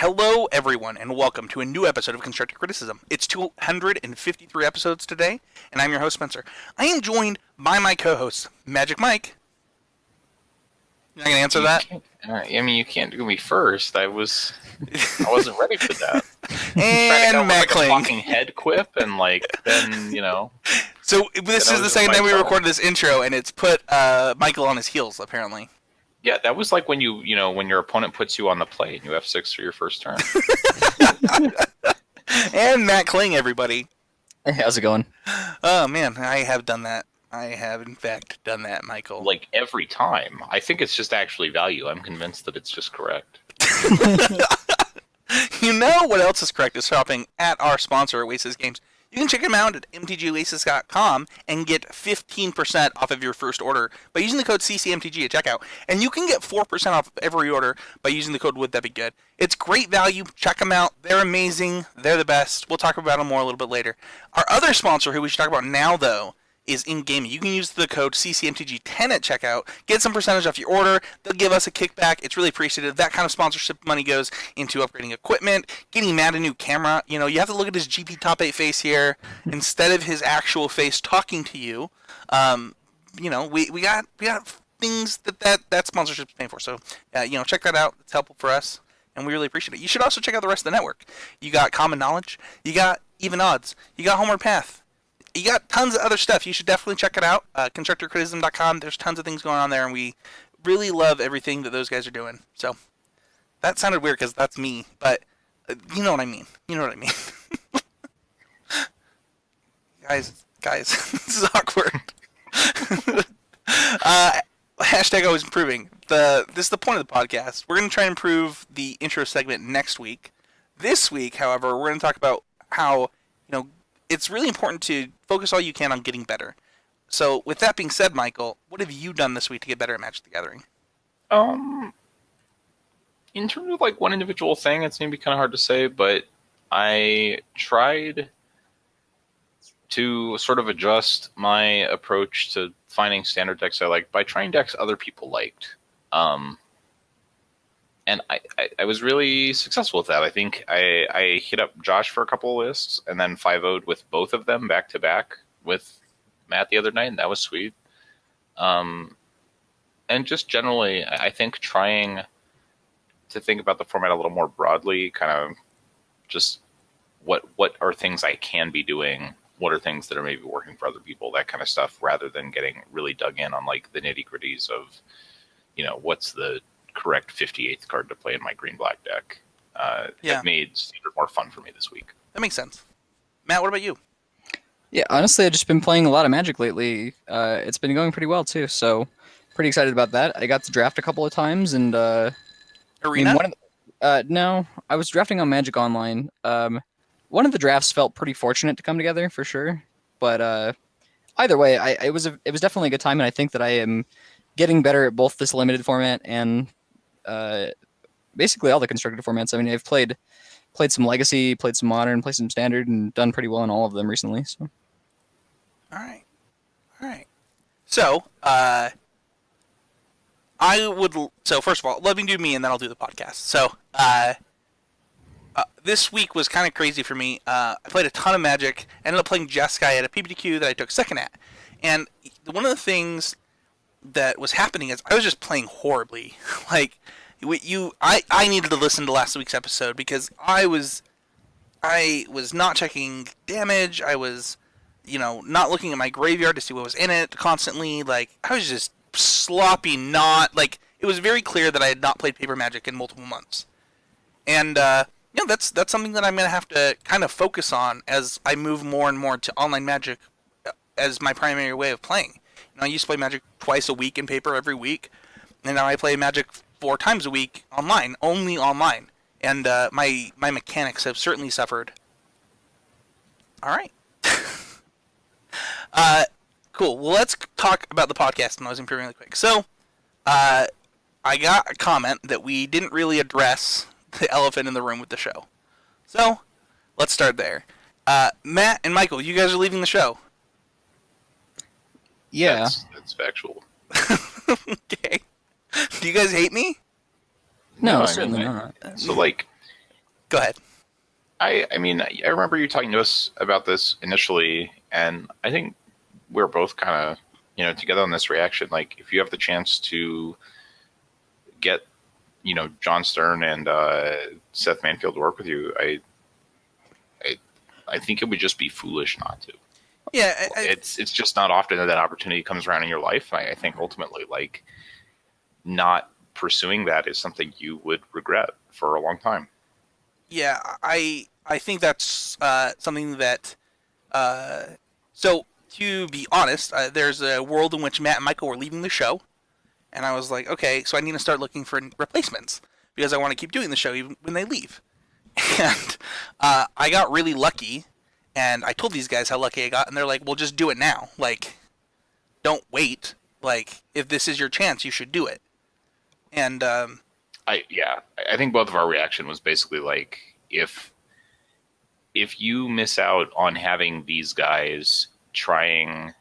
Hello, everyone, and welcome to a new episode of Constructive Criticism. It's 253 episodes today, and I'm your host, Spencer. I am joined by my co-host, Magic Mike. You're not going to answer that? You can't do me first. I wasn't ready for that. And Matt Kling. A fucking head quip, and then. So this is the second time we recorded this intro, and it's put Michael on his heels, apparently. Yeah, that was like when when your opponent puts you on the play and you F6 for your first turn. And Matt Kling, everybody. Hey, how's it going? Oh, man, I have done that. I have, in fact, done that, Michael. Like, every time. I think it's just actually value. I'm convinced that it's just correct. You know what else is correct is shopping at our sponsor, Oasis Games. You can check them out at mtgoasis.com and get 15% off of your first order by using the code CCMTG at checkout. And you can get 4% off every order by using the code Would That Be Good. It's great value. Check them out. They're amazing. They're the best. We'll talk about them more a little bit later. Our other sponsor, who we should talk about now, though, is In-Gaming. You can use the code CCMTG10 at checkout, get some percentage off your order. They'll give us a kickback. It's really appreciated. That kind of sponsorship money goes into upgrading equipment, getting Matt a new camera. You have to look at his GP Top 8 face here instead of his actual face talking to you. We got things that sponsorship's paying for. So, check that out. It's helpful for us, and we really appreciate it. You should also check out the rest of the network. You got Common Knowledge. You got Even Odds. You got Homeward Path. You got tons of other stuff. You should definitely check it out. ConstructorCriticism.com. There's tons of things going on there, and we really love everything that those guys are doing. So that sounded weird because that's me, but you know what I mean. Guys, this is awkward. Hashtag always improving. This is the point of the podcast. We're going to try and improve the intro segment next week. This week, however, we're going to talk about how, it's really important to focus all you can on getting better. So, with that being said, Michael, what have you done this week to get better at Magic the Gathering? In terms of one individual thing, it's maybe kind of hard to say, but I tried to sort of adjust my approach to finding standard decks I liked by trying decks other people liked. And I was really successful with that. I think I hit up Josh for a couple of lists and then 5-0'd with both of them back to back with Matt the other night, and that was sweet. And just generally, I think trying to think about the format a little more broadly, kind of just what are things I can be doing, what are things that are maybe working for other people, that kind of stuff, rather than getting really dug in on the nitty-gritties of, what's the correct 58th card to play in my green-black deck. It made Standard more fun for me this week. That makes sense. Matt, what about you? Yeah, honestly, I've just been playing a lot of Magic lately. It's been going pretty well, too, so pretty excited about that. I got to draft a couple of times, and... Arena? No, I was drafting on Magic Online. One of the drafts felt pretty fortunate to come together, for sure. But either way, it was definitely a good time, and I think that I am getting better at both this limited format and basically all the constructed formats. I mean, I've played some Legacy, played some Modern, played some Standard, and done pretty well in all of them recently. So, all right. So, first of all, let me do me, and then I'll do the podcast. So, this week was kind of crazy for me. I played a ton of Magic. Ended up playing Jeskai at a PPTQ that I took second at, and one of the things that was happening is I was just playing horribly. I needed to listen to last week's episode because I was not checking damage. I was, not looking at my graveyard to see what was in it constantly. I was just sloppy. It was very clear that I had not played Paper Magic in multiple months, and that's something that I'm gonna have to kind of focus on as I move more and more to online Magic as my primary way of playing. I used to play Magic twice a week in paper every week, and now I play Magic 4 times a week online, only online. And my mechanics have certainly suffered. All right. Cool. Well, let's talk about the podcast, and I was improving really quick. So, I got a comment that we didn't really address the elephant in the room with the show. So, let's start there. Matt and Michael, you guys are leaving the show. Yeah. That's factual. Okay. Do you guys hate me? No, certainly not. So, Go ahead. I mean, I remember you talking to us about this initially, and I think we're both kind of, together on this reaction. Like, if you have the chance to get, John Stern and Seth Manfield to work with you, I think it would just be foolish not to. Yeah, it's just not often that opportunity comes around in your life. I think ultimately, like, not pursuing that is something you would regret for a long time. Yeah, I think that's something that. So to be honest, there's a world in which Matt and Michael were leaving the show, and I was like, okay, so I need to start looking for replacements because I want to keep doing the show even when they leave. And I got really lucky, and I told these guys how lucky I got, and they're like, well, just do it now. Like, don't wait. Like, if this is your chance, you should do it. And I think both of our reaction was basically like, if you miss out on having these guys trying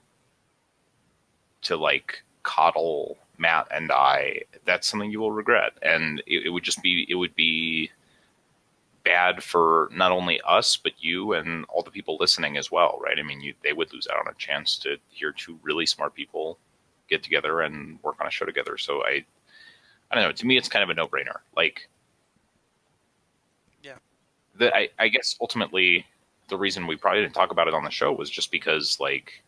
to, like, coddle Matt and I, that's something you will regret, and it would be bad for not only us but you and all the people listening as well, right? I mean, they would lose out on a chance to hear two really smart people get together and work on a show together. So I don't know. To me, it's kind of a no-brainer. Like, yeah, I guess ultimately the reason we probably didn't talk about it on the show was just because, like,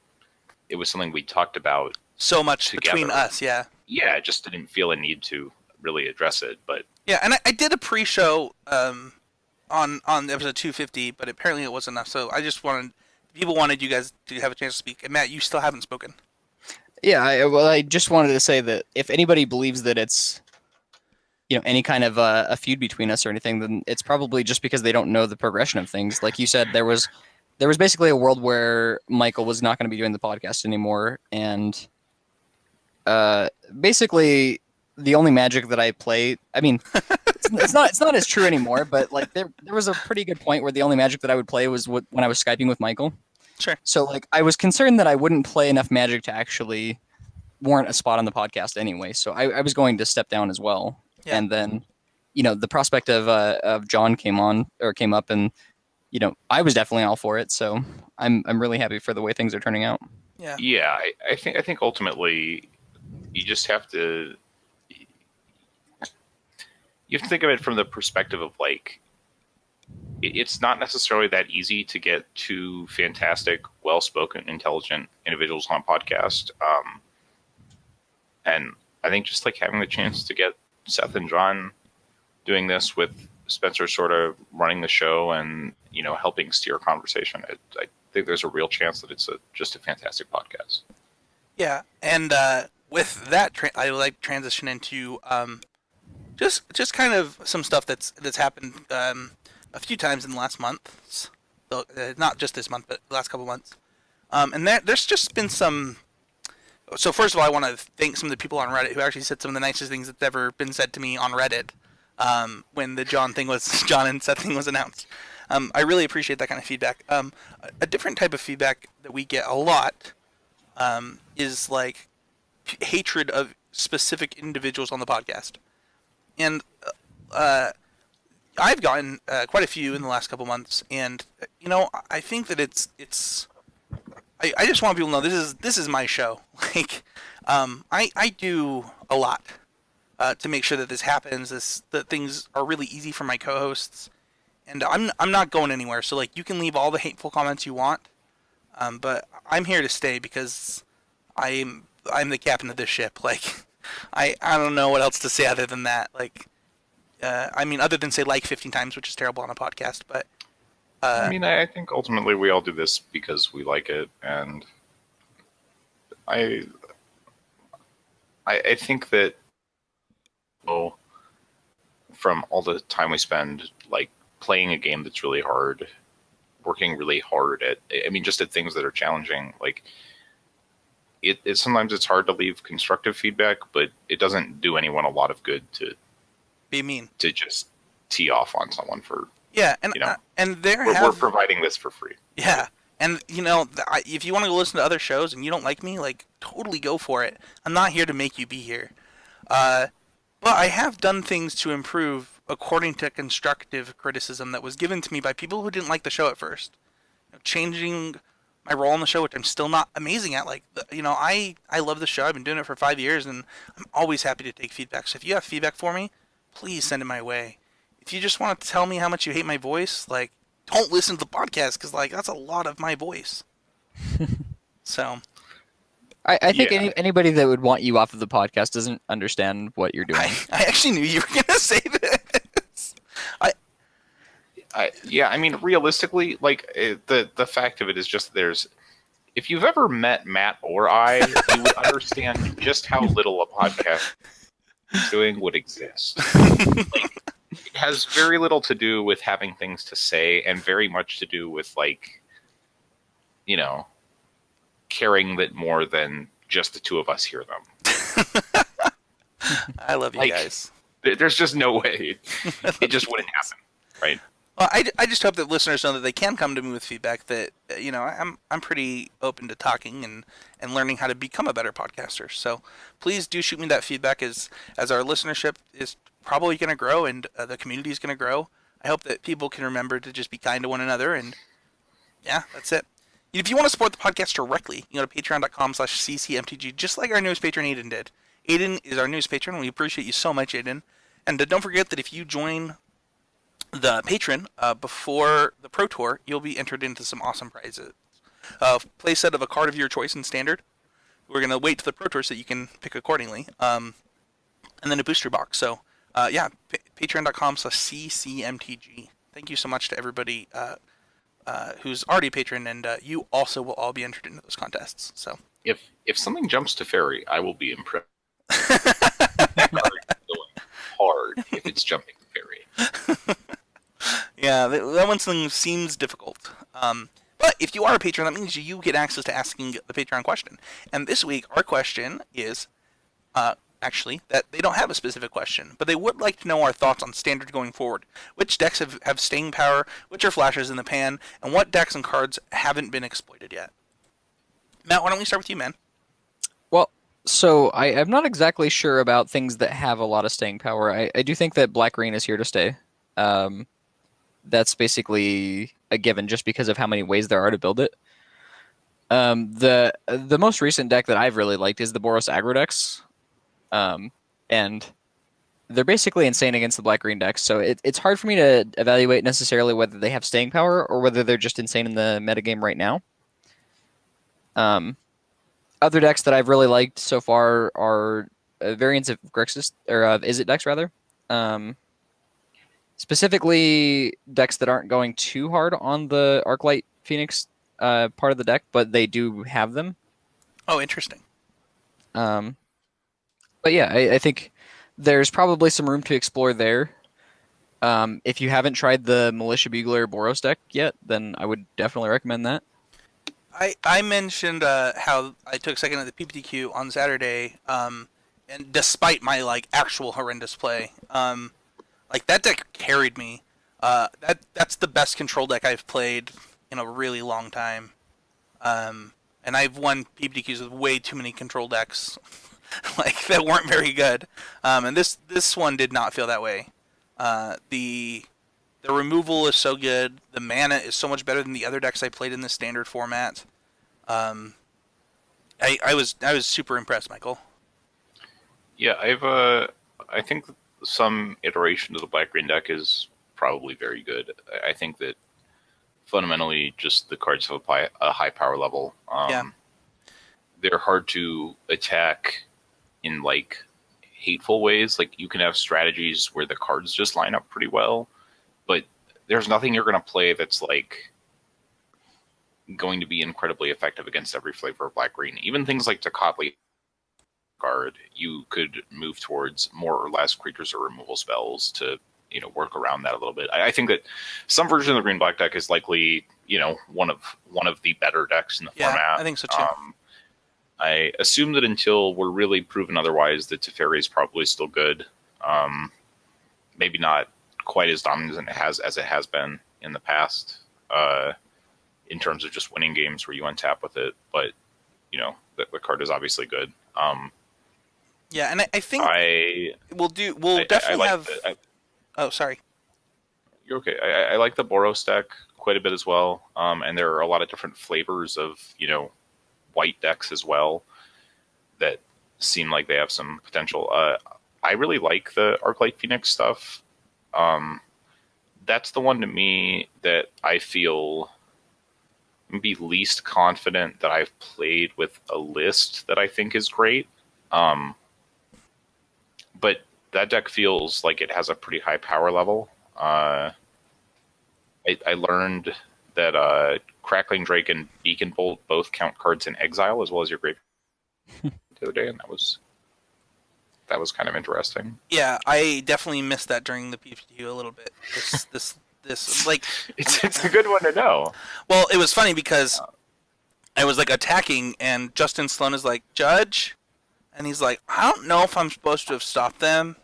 it was something we talked about so much together. Between us. Yeah, I just didn't feel a need to really address it. But yeah, and I did a pre-show on episode 250, but apparently it wasn't enough. So I just people wanted you guys to have a chance to speak. And Matt, you still haven't spoken. Yeah, I just wanted to say that if anybody believes that it's, any kind of a feud between us or anything, then it's probably just because they don't know the progression of things. Like you said, there was basically a world where Michael was not going to be doing the podcast anymore, and basically the only Magic that I play, I mean, it's not as true anymore, but like there was a pretty good point where the only Magic that I would play was when I was Skyping with Michael. Sure. So like I was concerned that I wouldn't play enough Magic to actually warrant a spot on the podcast anyway. So I was going to step down as well. Yeah. And then, the prospect of John came up, and I was definitely all for it. So I'm really happy for the way things are turning out. Yeah. Yeah, I think ultimately you just have to think of it from the perspective of, like, it's not necessarily that easy to get two fantastic, well-spoken, intelligent individuals on a podcast. And I think just, like, having the chance to get Seth and John doing this with Spencer sort of running the show and, helping steer conversation, I think there's a real chance that it's just a fantastic podcast. Yeah, and with that, I would like to transition into just kind of some stuff that's happened a few times in the last month. So, not just this month, but the last couple months. And there's just been some. So first of all, I want to thank some of the people on Reddit who actually said some of the nicest things that's ever been said to me on Reddit when the John and Seth thing was announced. I really appreciate that kind of feedback. A different type of feedback that we get a lot is like hatred of specific individuals on the podcast. And I've gotten quite a few in the last couple months, and I think that it's. I just want people to know this is my show. Like, I do a lot to make sure that this happens. That things are really easy for my co-hosts, and I'm not going anywhere. So like, you can leave all the hateful comments you want, but I'm here to stay because I'm the captain of this ship. Like, I don't know what else to say other than that. Like, other than say like 15 times, which is terrible on a podcast, but. I think ultimately we all do this because we like it, and I think that from all the time we spend, like, playing a game that's really hard, working really hard at just at things that are challenging, like it sometimes it's hard to leave constructive feedback, but it doesn't do anyone a lot of good to be mean, to just tee off on someone for. Yeah, and we're providing this for free. Yeah, and if you want to go listen to other shows and you don't like me, like, totally go for it. I'm not here to make you be here. But I have done things to improve according to constructive criticism that was given to me by people who didn't like the show at first. Changing my role on the show, which I'm still not amazing at. Like, I love the show. I've been doing it for 5 years, and I'm always happy to take feedback. So if you have feedback for me, please send it my way. If you just want to tell me how much you hate my voice, like, don't listen to the podcast, because, like, that's a lot of my voice. So... I think Yeah. anybody that would want you off of the podcast doesn't understand what you're doing. I actually knew you were going to say this. I mean, realistically, like the fact of it is just if you've ever met Matt or I, you would understand just how little a podcast doing would exist. Like, it has very little to do with having things to say, and very much to do with, like, caring that more than just the two of us hear them. I love you Like, guys. There's just no way. It just wouldn't happen, right? Well, I just hope that listeners know that they can come to me with feedback. That I'm pretty open to talking and learning how to become a better podcaster. So please do shoot me that feedback as our listenership is probably going to grow and the community is going to grow. I hope that people can remember to just be kind to one another, and yeah, that's it. If you want to support the podcast directly, you go to patreon.com/ccmtg, just like our newest patron Aiden did. Aiden is our newest patron. We appreciate you so much, Aiden. And don't forget that if you join the patron before the Pro Tour, you'll be entered into some awesome prizes. Playset of a card of your choice in Standard. We're going to wait to the Pro Tour so you can pick accordingly. And then a booster box. So, patreon.com/ccmtg. Thank you so much to everybody who's already a patron, and you also will all be entered into those contests. So If something jumps to fairy, I will be impressed. Going hard if it's jumping to fairy. yeah, that one thing seems difficult. But if you are a patron, that means you get access to asking the Patreon question. And this week, our question is actually that they don't have a specific question, but they would like to know our thoughts on Standard going forward. Which decks have staying power, which are flashes in the pan, and what decks and cards haven't been exploited yet. Matt, why don't we start with you, man? Well, so I'm not exactly sure about things that have a lot of staying power. I do think that black-green is here to stay. That's basically a given just because of how many ways there are to build it. The most recent deck that I've really liked is the Boros aggro decks. And they're basically insane against the black-green decks, so it's hard for me to evaluate necessarily whether they have staying power or whether they're just insane in the metagame right now. Other decks that I've really liked so far are variants of Grixis, or of Izzet decks, rather. Specifically, decks that aren't going too hard on the Arclight Phoenix part of the deck, but they do have them. Oh, interesting. But yeah, I think there's probably some room to explore there. If you haven't tried the Militia Bugler Boros deck yet, then I would definitely recommend that. I mentioned how I took second at the PPTQ on Saturday, and despite my actual horrendous play, that deck carried me. That's the best control deck I've played in a really long time. And I've won PPTQs with way too many control decks. That weren't very good, and this one did not feel that way. The removal is so good. The mana is so much better than the other decks I played in the Standard format. I was super impressed, Michael. Yeah, I think some iteration of the black-green deck is probably very good. I think that fundamentally just the cards have a high power level. They're hard to attack in hateful ways. You can have strategies where the cards just line up pretty well, but there's nothing you're going to play that's going to be incredibly effective against every flavor of black-green. Even things like Tocatli card, you could move towards more or less creatures or removal spells to work around that a little bit. I think that some version of the green-black deck is likely one of the better decks in the format. I think so too. I assume that until we're really proven otherwise, that Teferi is probably still good. Maybe not quite as dominant as it has been in the past, in terms of just winning games where you untap with it. But the card is obviously good. Yeah, and I think we'll definitely have. Oh, sorry. You're okay. I like the Boros deck quite a bit as well. And there are a lot of different flavors of, white decks as well that seem like they have some potential. I really like the Arclight Phoenix stuff. That's the one to me that I feel maybe least confident that I've played with a list that I think is great. But that deck feels like it has a pretty high power level. I learned that Crackling Drake and Beacon Bolt both count cards in exile as well as your graveyard the other day, and that was kind of interesting. Yeah, I definitely missed that during the PPTQ a little bit. This like It's a good one to know. well, it was funny because I was like attacking, and Justin Sloan is like, Judge, and he's like, I don't know if I'm supposed to have stopped them.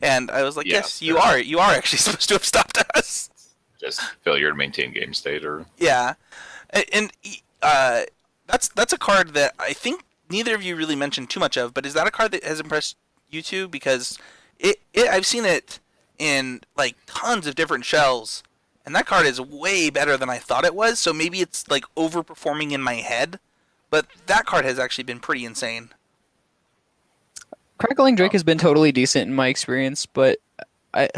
And I was like, yes, you are. You are actually supposed to have stopped us. Just failure to maintain game state, or Yeah, and that's a card that I think neither of you really mentioned too much of. But is that a card that has impressed you two? Because I've seen it in like tons of different shells, and that card is way better than I thought it was. So maybe it's like overperforming in my head, but that card has actually been pretty insane. Crackling Drake has been totally decent in my experience, but I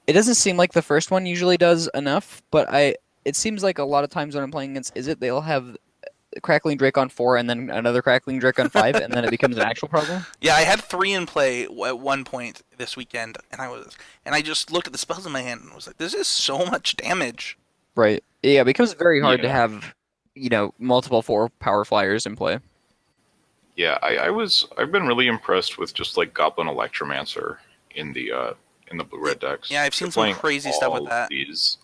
it doesn't seem like the first one usually does enough. But it seems like a lot of times when I'm playing against Izzet, they'll have Crackling Drake on 4 and then another Crackling Drake on 5, and then it becomes an actual problem. Yeah, I had 3 in play at one point this weekend, and I just looked at the spells in my hand and was like, this is so much damage. Right. Yeah, it becomes very hard to Yeah. have, multiple 4 power flyers in play. yeah, I've been really impressed with just like Goblin Electromancer in the blue red decks. Yeah, I've seen They're some playing crazy stuff with that.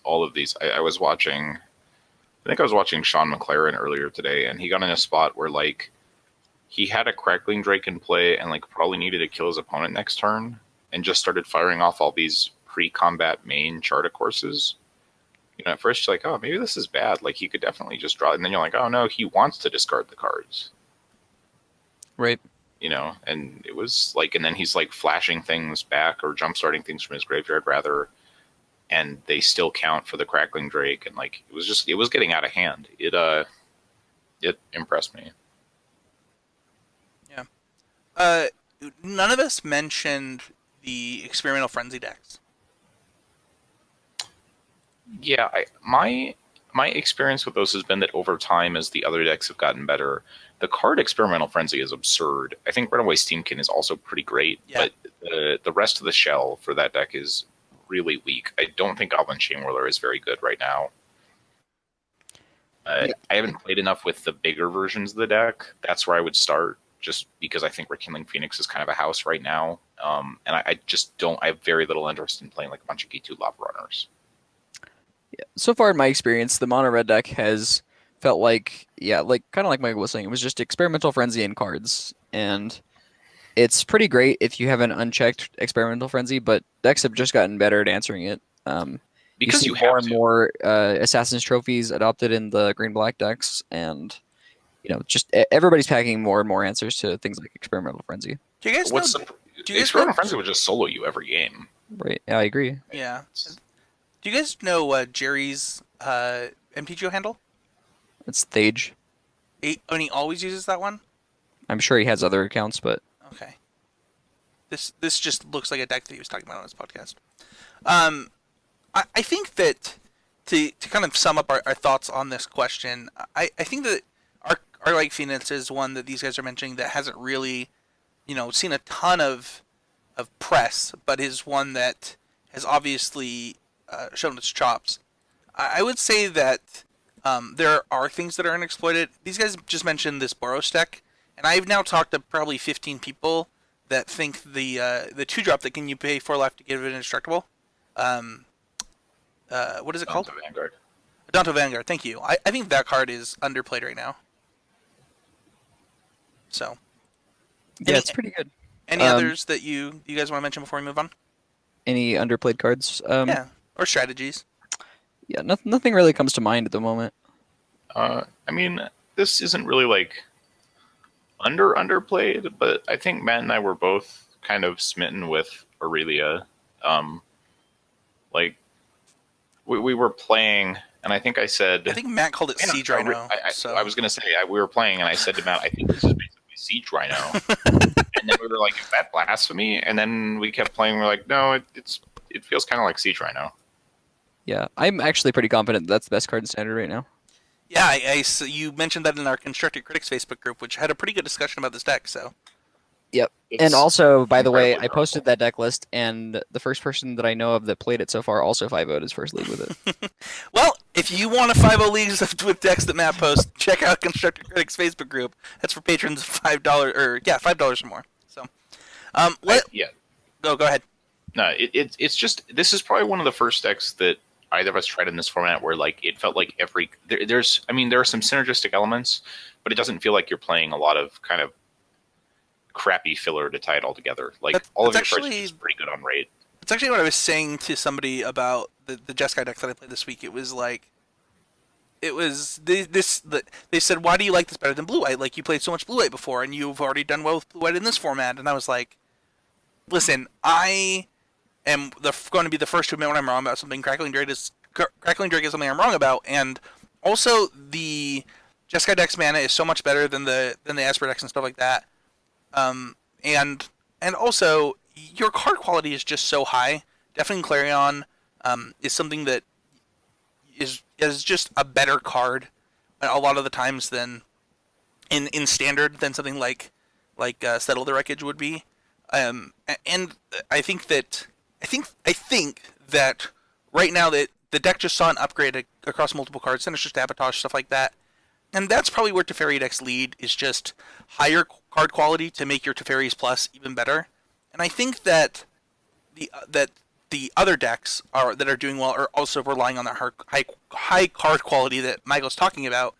All of these. I was watching. I think I was watching Sean McLaren earlier today, and he got in a spot where like he had a Crackling Drake in play and like probably needed to kill his opponent next turn, and just started firing off all these pre-combat main Charta courses. At first you're like, oh, maybe this is bad. Like he could definitely just draw, and then you're like, oh no, he wants to discard the cards. Right. And it was like, and then he's like flashing things back or jump starting things from his graveyard rather, and they still count for the Crackling Drake, and like it was getting out of hand. It impressed me. Yeah. None of us mentioned the experimental frenzy decks. Yeah, my experience with those has been that over time, as the other decks have gotten better, the card Experimental Frenzy is absurd. I think Runaway Steamkin is also pretty great, Yeah. but the rest of the shell for that deck is really weak. I don't think Goblin Chainwhirler is very good right now. I haven't played enough with the bigger versions of the deck. That's where I would start, just because I think Rekindling Phoenix is kind of a house right now. And I just don't. I have very little interest in playing like a bunch of G2 Lava Runners. Yeah. So far in my experience, the mono red deck has felt like, kind of like Michael was saying, it was just experimental frenzy in cards, and it's pretty great if you have an unchecked experimental frenzy, but decks have just gotten better at answering it. Because see you have more to. and more Assassin's Trophies adopted in the green-black decks, and just everybody's packing more and more answers to things like experimental frenzy. Do you guys What's know? the Do you guys Experimental know? Frenzy would just solo you every game. Right? Yeah, I agree. Yeah. Do you guys know Jerry's MTGO handle? It's Thage. And he always uses that one. I'm sure he has other accounts, but Okay. This just looks like a deck that he was talking about on his podcast. I think that to kind of sum up our thoughts on this question, I think that our like Phoenix is one that these guys are mentioning that hasn't really, seen a ton of press, but is one that has obviously shown its chops. I would say that there are things that are unexploited. These guys just mentioned this Boros deck, and I've now talked to probably 15 people that think the 2-drop that can you pay 4 life to get it indestructible. What is it called? Vanguard. Adonto Vanguard. Thank you. I think that card is underplayed right now. So. yeah, it's pretty good. Any others that you guys want to mention before we move on? Any underplayed cards? Yeah, or strategies. Yeah, nothing really comes to mind at the moment. I mean, this isn't really like underplayed, but I think Matt and I were both kind of smitten with Aurelia. Like we were playing, and I think I said, I think Matt called it Siege Rhino. I was going to say we were playing, and I said to Matt, I think this is basically Siege Rhino. And then we were like, is that blasphemy? And then we kept playing. We're like, no, it feels kind of like Siege Rhino. Yeah, I'm actually pretty confident that's the best card in Standard right now. Yeah, so you mentioned that in our Constructed Critics Facebook group, which had a pretty good discussion about this deck. So. Yep. And also, by the way, I posted that deck list, and the first person that I know of that played it so far also 5-0'd his first league with it. Well, if you want to 5-0 leagues with decks that Matt posts, check out Constructed Critics Facebook group. That's for patrons of $5 $5 or more. So, go ahead. No, it's just, this is probably one of the first decks that either of us tried in this format where like it felt like there are some synergistic elements, but it doesn't feel like you're playing a lot of kind of crappy filler to tie it all together. Like all of your cards are just pretty good on rate. It's actually what I was saying to somebody about the Jeskai deck that I played this week. It was like, they said, why do you like this better than Blue White? Like, you played so much Blue White before, and you've already done well with Blue White in this format. And I was like, listen, I am going to be the first to admit when I'm wrong about something. Crackling Drake is something I'm wrong about, and also the Jeskai deck's mana is so much better than the Esper decks and stuff like that. And also your card quality is just so high. Deafening Clarion is something that is just a better card a lot of the times than in Standard than something like Settle the Wreckage would be. And I think that right now that the deck just saw an upgrade across multiple cards, Sinister Sabotage, stuff like that. And that's probably where Teferi decks lead, is just higher card quality to make your Teferi's Plus even better. And I think that the other decks that are doing well are also relying on that high card quality that Michael's talking about,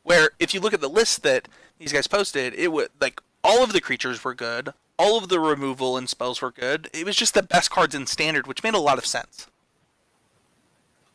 where if you look at the list that these guys posted, it would, like, all of the creatures were good, all of the removal and spells were good. It was just the best cards in Standard, which made a lot of sense.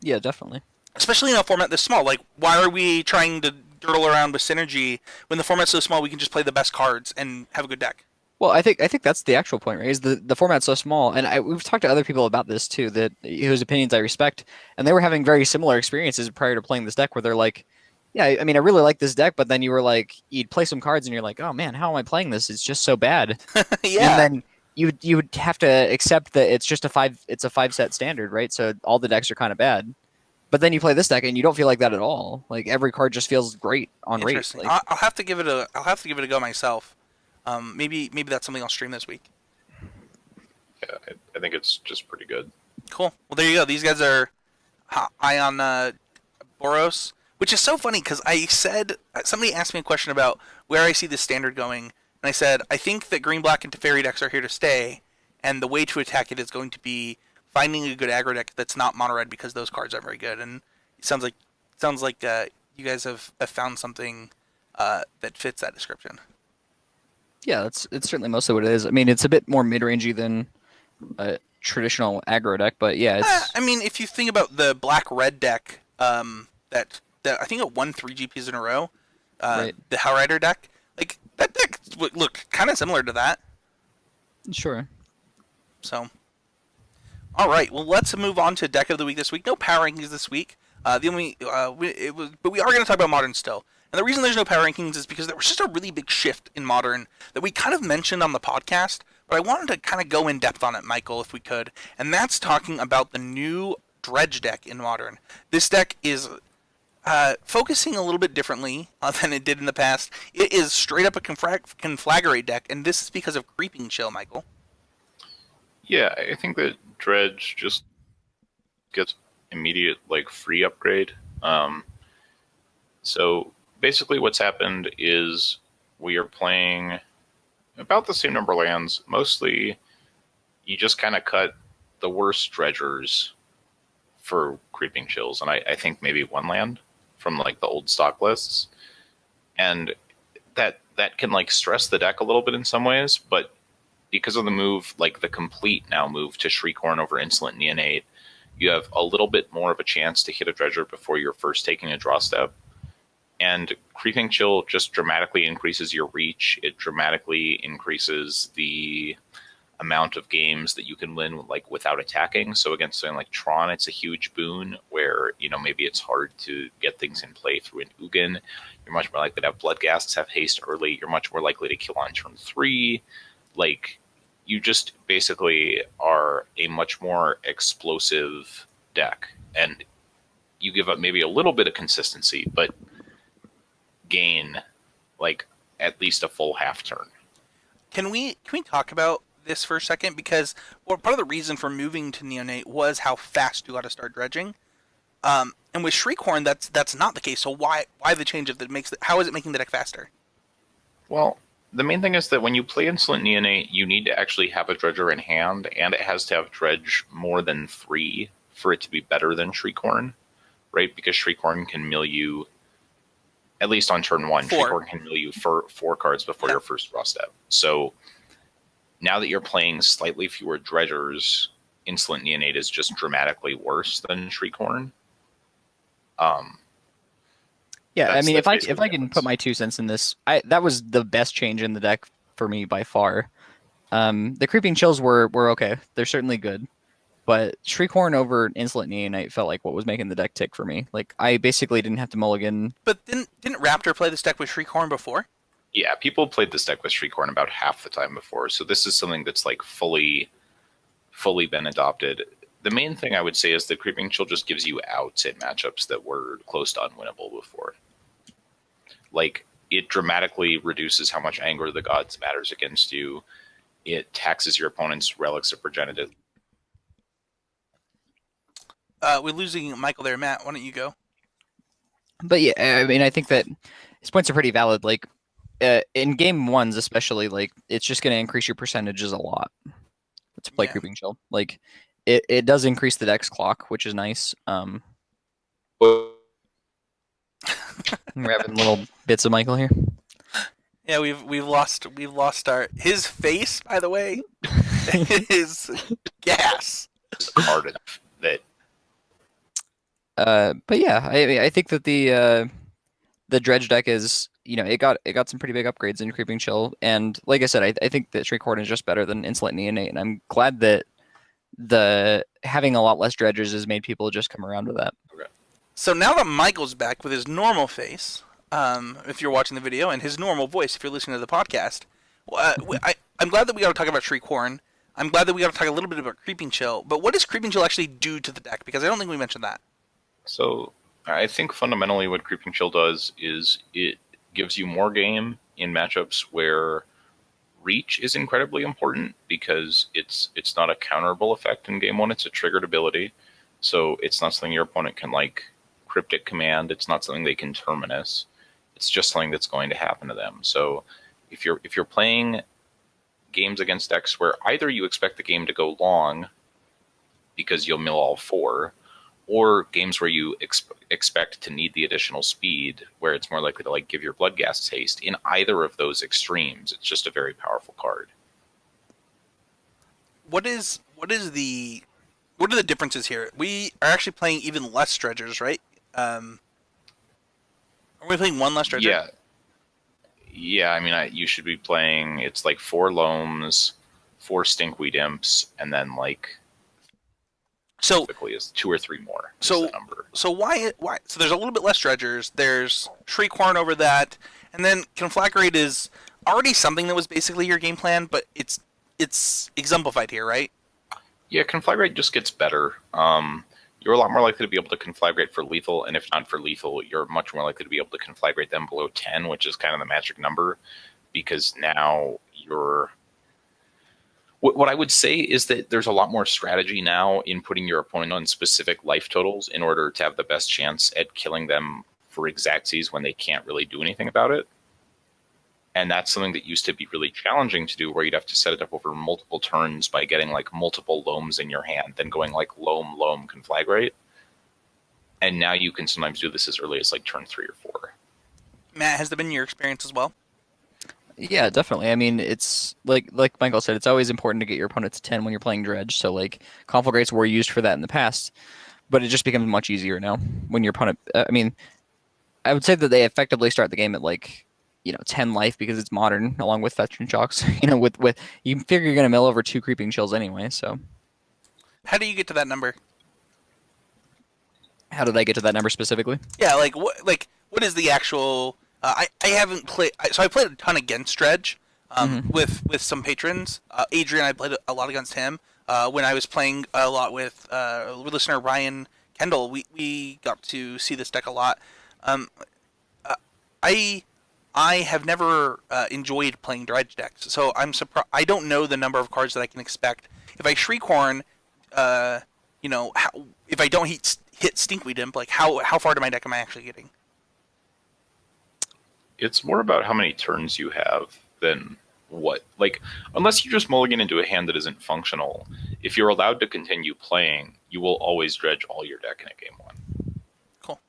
Yeah, definitely. Especially in a format this small. Like, why are we trying to girdle around with synergy when the format's so small? We can just play the best cards and have a good deck. Well, I think that's the actual point, right? Is the format's so small, and we've talked to other people about this too, that whose opinions I respect, and they were having very similar experiences prior to playing this deck, where they're like, yeah, I mean, I really like this deck, but then you were like, you'd play some cards, and you're like, oh man, how am I playing this? It's just so bad. Yeah. And then you would have to accept that it's just a 5-set Standard, right? So all the decks are kind of bad. But then you play this deck and you don't feel like that at all. Like, every card just feels great on rate. Like, I'll have to give it a go myself. Maybe that's something I'll stream this week. Yeah, I think it's just pretty good. Cool. Well, there you go. These guys are high on Boros, which is so funny because somebody asked me a question about where I see this Standard going, and I said I think that Green, Black, and Teferi decks are here to stay, and the way to attack it is going to be finding a good aggro deck that's not mono red, because those cards aren't very good. And it sounds like you guys have found something that fits that description. Yeah, it's certainly mostly what it is. I mean, it's a bit more mid-rangey than a traditional aggro deck, but yeah, it's. I mean, if you think about the black-red deck, that I think it won 3 GPs in a row, right. The Hellrider deck, like, that deck looked kind of similar to that. Sure. So, all right. Well, let's move on to deck of the week this week. No power rankings this week. But we are going to talk about Modern still. And the reason there's no power rankings is because there was just a really big shift in Modern that we kind of mentioned on the podcast, but I wanted to kind of go in depth on it, Michael, if we could. And that's talking about the new Dredge deck in Modern. This deck is focusing a little bit differently than it did in the past. It is straight up a conflagrate deck, and this is because of Creeping Chill, Michael. Yeah, I think that Dredge just gets immediate, like, free upgrade. So basically what's happened is we are playing about the same number of lands. Mostly you just kind of cut the worst dredgers for Creeping Chills, and I think maybe one land from, like, the old stock lists. And that can, like, stress the deck a little bit in some ways, but because of the move, like the complete now move to Shriekhorn over Insolent Neonate, you have a little bit more of a chance to hit a dredger before you're first taking a draw step. And Creeping Chill just dramatically increases your reach. It dramatically increases the amount of games that you can win like without attacking. So against something like Tron, it's a huge boon where, you know, maybe it's hard to get things in play through an Ugin. You're much more likely to have Bloodghasts, have haste early. You're much more likely to kill on turn 3. Like, you just basically are a much more explosive deck. And you give up maybe a little bit of consistency, but gain like at least a full half turn. Can we talk about this for a second? Because part of the reason for moving to Neonate was how fast you got to start dredging. And with Shriekhorn, that's not the case. So why the change of that makes how is it making the deck faster? Well, the main thing is that when you play Insolent Neonate, you need to actually have a Dredger in hand, and it has to have Dredge more than 3 for it to be better than Shriekhorn, right? Because Shriekhorn can mill you, at least on turn 1, 4. Shriekhorn can mill you for 4 cards before your first draw step. So now that you're playing slightly fewer Dredgers, Insolent Neonate is just dramatically worse than Shriekhorn. Yeah, I mean, if I can put my 2 cents in this, that was the best change in the deck for me by far. The Creeping Chills were okay. They're certainly good. But Shriekhorn over Insolent Neonate felt like what was making the deck tick for me. Like, I basically didn't have to mulligan. But didn't Raptor play this deck with Shriekhorn before? Yeah, people played this deck with Shriekhorn about half the time before. So this is something that's like fully been adopted. The main thing I would say is the Creeping Chill just gives you outs in matchups that were close to unwinnable before. Like, it dramatically reduces how much Anger of the Gods matters against you. It taxes your opponent's Relics of Progenitus. We're losing Michael there. Matt, why don't you go? But yeah, I mean, I think that his points are pretty valid. Like, in game 1s especially, like, it's just going to increase your percentages a lot to play Creeping Chill. Like, it does increase the deck's clock, which is nice. We're having little bits of Michael here. Yeah, we've lost his face, by the way. His gas. Hard enough that. But yeah, I think that the Dredge deck is, you know, it got some pretty big upgrades in Creeping Chill, and like I said, I think that Shriekhorn is just better than Insolent Neonate, and I'm glad that the having a lot less Dredgers has made people just come around to that. Okay. So now that Michael's back with his normal face, if you're watching the video, and his normal voice if you're listening to the podcast, I'm glad that we got to talk about Shriekhorn. I'm glad that we got to talk a little bit about Creeping Chill. But what does Creeping Chill actually do to the deck? Because I don't think we mentioned that. So I think fundamentally what Creeping Chill does is it gives you more game in matchups where reach is incredibly important, because it's not a counterable effect in game 1. It's a triggered ability. So it's not something your opponent can like cryptic command. It's not something they can terminus. It's just something that's going to happen to them. So if you're playing games against decks where either you expect the game to go long because you'll mill all 4, or games where you expect to need the additional speed, where it's more likely to like give your Bloodghast haste, in either of those extremes, it's just a very powerful card. What are the differences here? We are actually playing even less Dredgers, right? Are we playing one less Dredger? Yeah. I mean, you should be playing. It's like 4 Loams, 4 Stinkweed Imps, and then like. So typically is 2 or 3 more. So why? So there's a little bit less Dredgers. There's Shriekhorn over that, and then Conflagrate is already something that was basically your game plan, but it's exemplified here, right? Yeah, Conflagrate just gets better. You're a lot more likely to be able to Conflagrate for lethal, and if not for lethal, you're much more likely to be able to Conflagrate them below 10, which is kind of the magic number, because now you're. What I would say is that there's a lot more strategy now in putting your opponent on specific life totals in order to have the best chance at killing them for exactsies when they can't really do anything about it. And that's something that used to be really challenging to do, where you'd have to set it up over multiple turns by getting like multiple Loams in your hand, then going like Loam, Conflagrate. And now you can sometimes do this as early as like turn 3 or 4. Matt, has that been your experience as well? Yeah, definitely. I mean, it's like Michael said, it's always important to get your opponent to 10 when you're playing Dredge. So like Conflagrates were used for that in the past, but it just becomes much easier now when your opponent. I mean, I would say that they effectively start the game at like 10 life because it's modern, along with veteran shocks. With you figure you're gonna mill over 2 creeping chills anyway. So How do you get to that number? how did I get to that number specifically? Yeah, what is the actual? I haven't played. So I played a ton against Dredge, with some patrons. Adrian, I played a lot against him. When I was playing a lot with listener Ryan Kendall, we got to see this deck a lot. Um, I I have never enjoyed playing Dredge decks, so I'm surprised. I don't know the number of cards that I can expect if I Shriekhorn. If I don't hit Stinkweed Imp, like how far to my deck am I actually getting? It's more about how many turns you have than what. Like, unless you just mulligan into a hand that isn't functional, if you're allowed to continue playing, you will always dredge all your deck in a game one. Cool.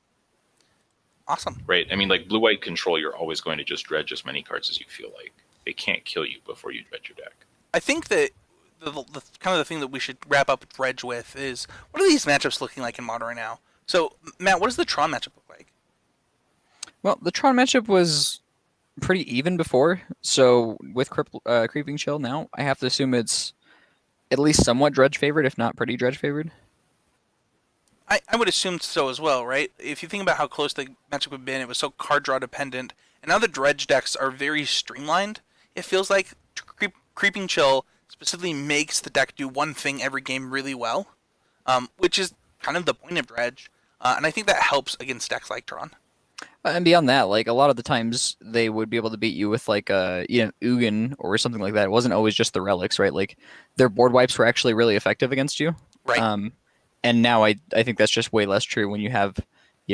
Awesome. Right? I mean, like, blue-white control, you're always going to just dredge as many cards as you feel like. They can't kill you before you dredge your deck. I think that the kind of the thing that we should wrap up Dredge with is, what are these matchups looking like in Modern right now? So, Matt, what does the Tron matchup look like? Well, the Tron matchup was pretty even before, so with Creeping Chill now, I have to assume it's at least somewhat Dredge favored, if not pretty Dredge favored. I would assume so as well, right? If you think about how close the matchup had been, it was so card draw dependent, and now the Dredge decks are very streamlined. It feels like Creeping Chill specifically makes the deck do one thing every game really well, which is kind of the point of Dredge, and I think that helps against decks like Tron. And beyond that, like a lot of the times they would be able to beat you with like Ugin or something like that. It wasn't always just the relics, right? Like their board wipes were actually really effective against you. Right. And now I think that's just way less true when you have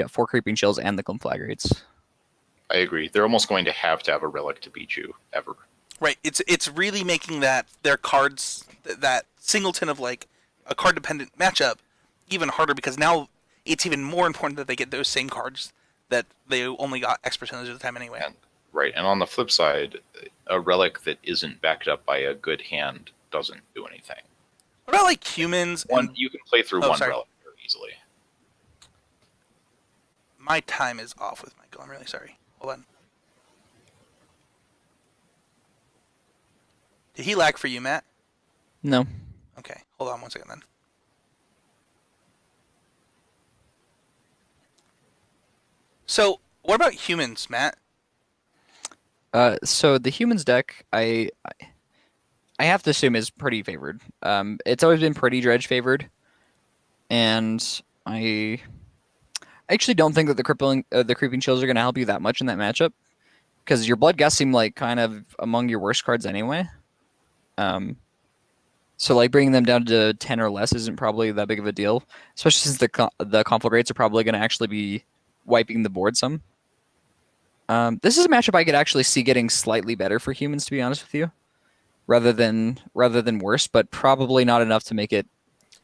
4 Creeping Chills and the Conflagrates. I agree. They're almost going to have a relic to beat you, ever. Right. It's really making their cards, that singleton of like a card dependent matchup, even harder, because now it's even more important that they get those same cards that they only got X percentage of the time anyway. Right, and on the flip side, a relic that isn't backed up by a good hand doesn't do anything. What about like humans? You can play through one sorry. relic very easily. My time is off with Michael. I'm really sorry. Hold on. Did he lag for you, Matt? No. Okay, hold on one second then. So, what about humans, Matt? So the humans deck, I have to assume is pretty favored. It's always been pretty Dredge favored, and I actually don't think that the Creeping Chills are going to help you that much in that matchup, because your Blood Gusts seem like kind of among your worst cards anyway. So like bringing them down to 10 or less isn't probably that big of a deal, especially since the Conflagrates are probably going to actually be wiping the board some. This is a matchup I could actually see getting slightly better for humans, to be honest with you, rather than worse, but probably not enough to make it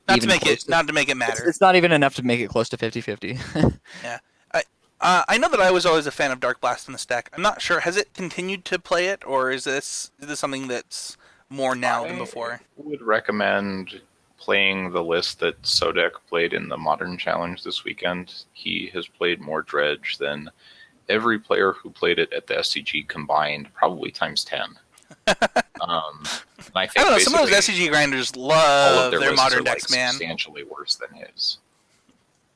not to make it matter. It's not even enough to make it close to 50-50. Yeah. I know that I was always a fan of Dark Blast in this deck. I'm not sure, has it continued to play it, or is this something that's more now than before? I would recommend playing the list that Sodek played in the Modern Challenge this weekend. He has played more Dredge than every player who played it at the SCG combined, probably times 10. I don't know, some of those SCG grinders love their Modern decks, man. Substantially worse than his.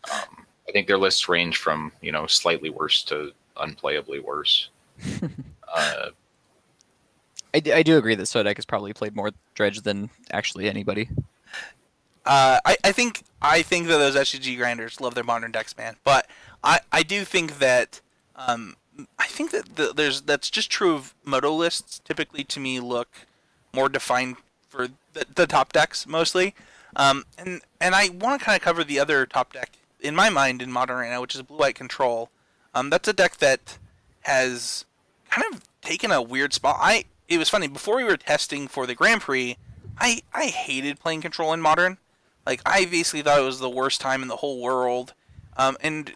I think their lists range from, slightly worse to unplayably worse. I do agree that Sodek has probably played more Dredge than actually anybody. I think that those SCG grinders love their Modern decks, man. But I do think that that's just true of Moto lists. Typically, to me, look more defined for the top decks mostly. And I want to kind of cover the other top deck in my mind in Modern right now, which is Blue-White Control. That's a deck that has kind of taken a weird spot. It was funny, before we were testing for the Grand Prix, I hated playing Control in Modern. Like, I basically thought it was the worst time in the whole world. I think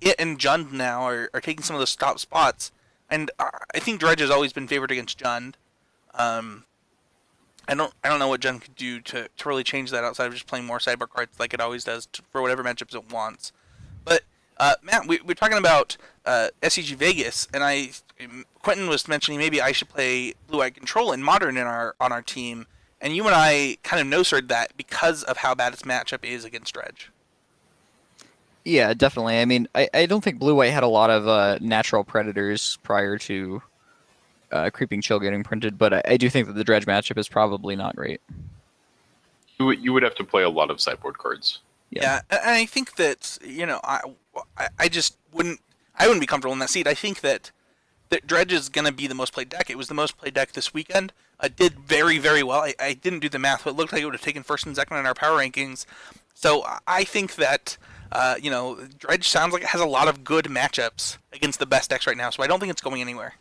it and Jund now are taking some of those top spots. And I think Dredge has always been favored against Jund. I don't know what Jund could do to really change that outside of just playing more sideboard cards like it always does for whatever matchups it wants. But Matt, we're talking about SCG Vegas, and Quentin was mentioning maybe I should play Blue Eye Control in Modern on our team, and you and I kind of no-sirred that because of how bad its matchup is against Dredge. Yeah, definitely. I mean, I don't think Blue White had a lot of natural predators prior to Creeping Chill getting printed, but I do think that the Dredge matchup is probably not great. You would have to play a lot of sideboard cards. Yeah, and I think that I just wouldn't be comfortable in that seat. I think that Dredge is going to be the most played deck. It was the most played deck this weekend. It did very, very well. I didn't do the math, but it looked like it would have taken first and second in our power rankings. So I think that Dredge sounds like it has a lot of good matchups against the best decks right now. So I don't think it's going anywhere.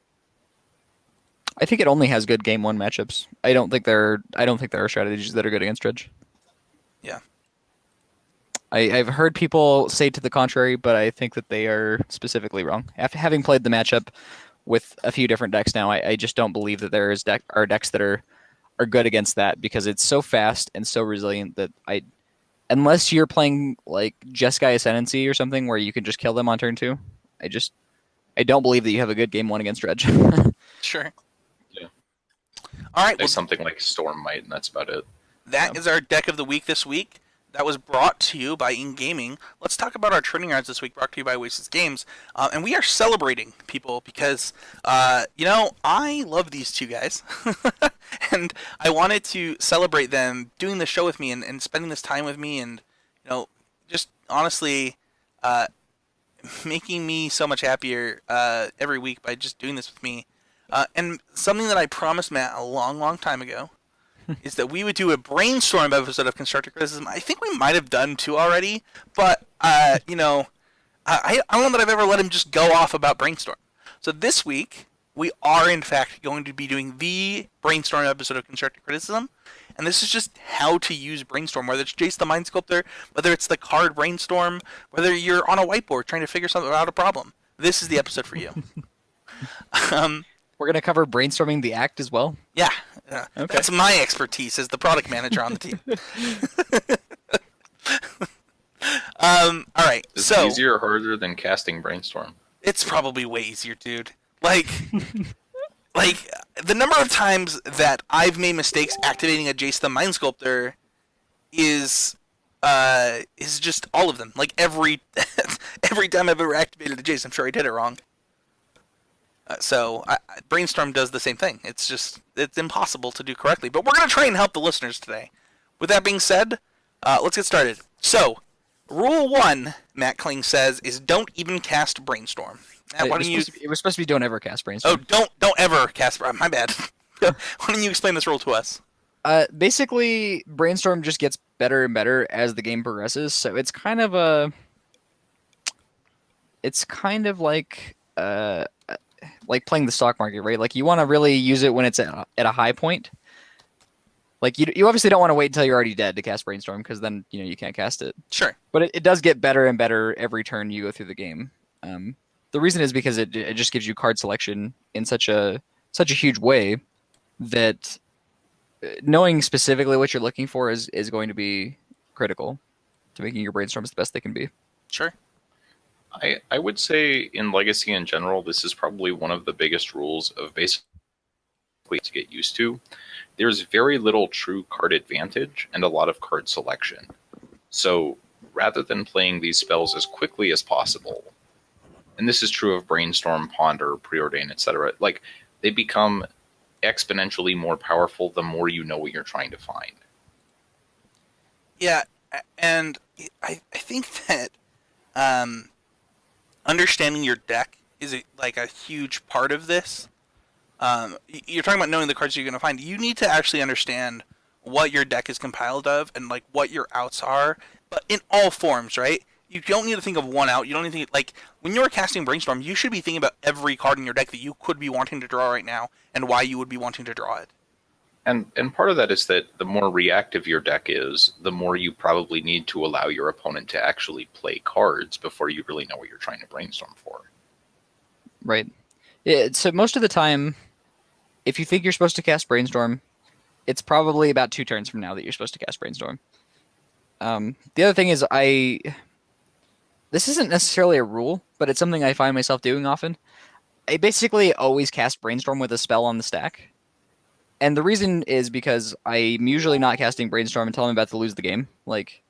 I think it only has good game one matchups. I don't think there are strategies that are good against Dredge. Yeah. I've heard people say to the contrary, but I think that they are specifically wrong. After having played the matchup with a few different decks now, I just don't believe that there are decks that are good against that, because it's so fast and so resilient that unless you're playing like Jeskai Ascendancy or something where you can just kill them on turn 2, I don't believe that you have a good game 1 against Dredge. Sure. Yeah. All right. Well, something like Storm Might, and that's about it. That is our deck of the week this week. That was brought to you by In Gaming. Let's talk about our training yards this week, brought to you by Oasis Games. And we are celebrating people because, I love these two guys. And I wanted to celebrate them doing the show with me and spending this time with me and, just honestly making me so much happier every week by just doing this with me. And something that I promised Matt a long, long time ago is that we would do a brainstorm episode of Constructive Criticism. I think we might have done 2 already, but, I don't know that I've ever let him just go off about Brainstorm. So this week, we are, in fact, going to be doing the Brainstorm episode of Constructive Criticism, and this is just how to use Brainstorm, whether it's Jace the Mind Sculptor, whether it's the card Brainstorm, whether you're on a whiteboard trying to figure something out a problem. This is the episode for you. We're going to cover brainstorming the act as well. Yeah. Okay. That's my expertise as the product manager on the team. All right. Is it easier or harder than casting Brainstorm? It's probably way easier, dude. Like the number of times that I've made mistakes activating a Jace the Mind Sculptor is just all of them. Like every time I've ever activated a Jace, I'm sure I did it wrong. So Brainstorm does the same thing. It's impossible to do correctly. But we're going to try and help the listeners today. With that being said, let's get started. So, rule 1, Matt Kling says, is don't even cast Brainstorm. Matt, It was supposed to be don't ever cast Brainstorm. Oh, don't ever cast. My bad. Why don't you explain this rule to us? Basically, Brainstorm just gets better and better as the game progresses. So it's kind of like playing the stock market, right? Like you want to really use it when it's at a high point. Like you obviously don't want to wait until you're already dead to cast Brainstorm, because then you can't cast it. Sure. But it does get better and better every turn you go through the game. The reason is because it just gives you card selection in such a huge way that knowing specifically what you're looking for is going to be critical to making your brainstorms the best they can be. Sure. I would say in Legacy in general, this is probably one of the biggest rules of basically to get used to. There's very little true card advantage and a lot of card selection. So rather than playing these spells as quickly as possible, and this is true of Brainstorm, Ponder, Preordain, etc., like they become exponentially more powerful the more you know what you're trying to find. Yeah, and I think that understanding your deck is a huge part of this. You're talking about knowing the cards you're going to find. You need to actually understand what your deck is compiled of and like what your outs are, but in all forms, right? You don't need to think of one out. You don't need to think, like, when you're casting Brainstorm, you should be thinking about every card in your deck that you could be wanting to draw right now and why you would be wanting to draw it. And part of that is that the more reactive your deck is, the more you probably need to allow your opponent to actually play cards before you really know what you're trying to brainstorm for. Right. So most of the time, if you think you're supposed to cast Brainstorm, it's probably about 2 turns from now that you're supposed to cast Brainstorm. The other thing is this isn't necessarily a rule, but it's something I find myself doing often. I basically always cast Brainstorm with a spell on the stack. And the reason is because I'm usually not casting Brainstorm until I'm about to lose the game. Like,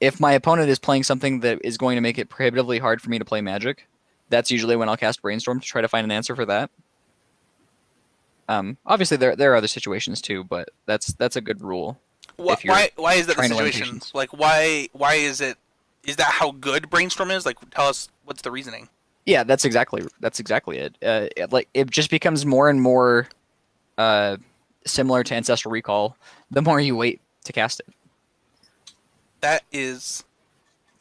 if my opponent is playing something that is going to make it prohibitively hard for me to play Magic, that's usually when I'll cast Brainstorm to try to find an answer for that. Obviously, there are other situations too, but that's a good rule. If you're Why is that the trying to learn situation? patience. Like, why is it? Is that how good Brainstorm is? Like, tell us what's the reasoning. Yeah, that's exactly it. It just becomes more and more similar to Ancestral Recall the more you wait to cast it. That is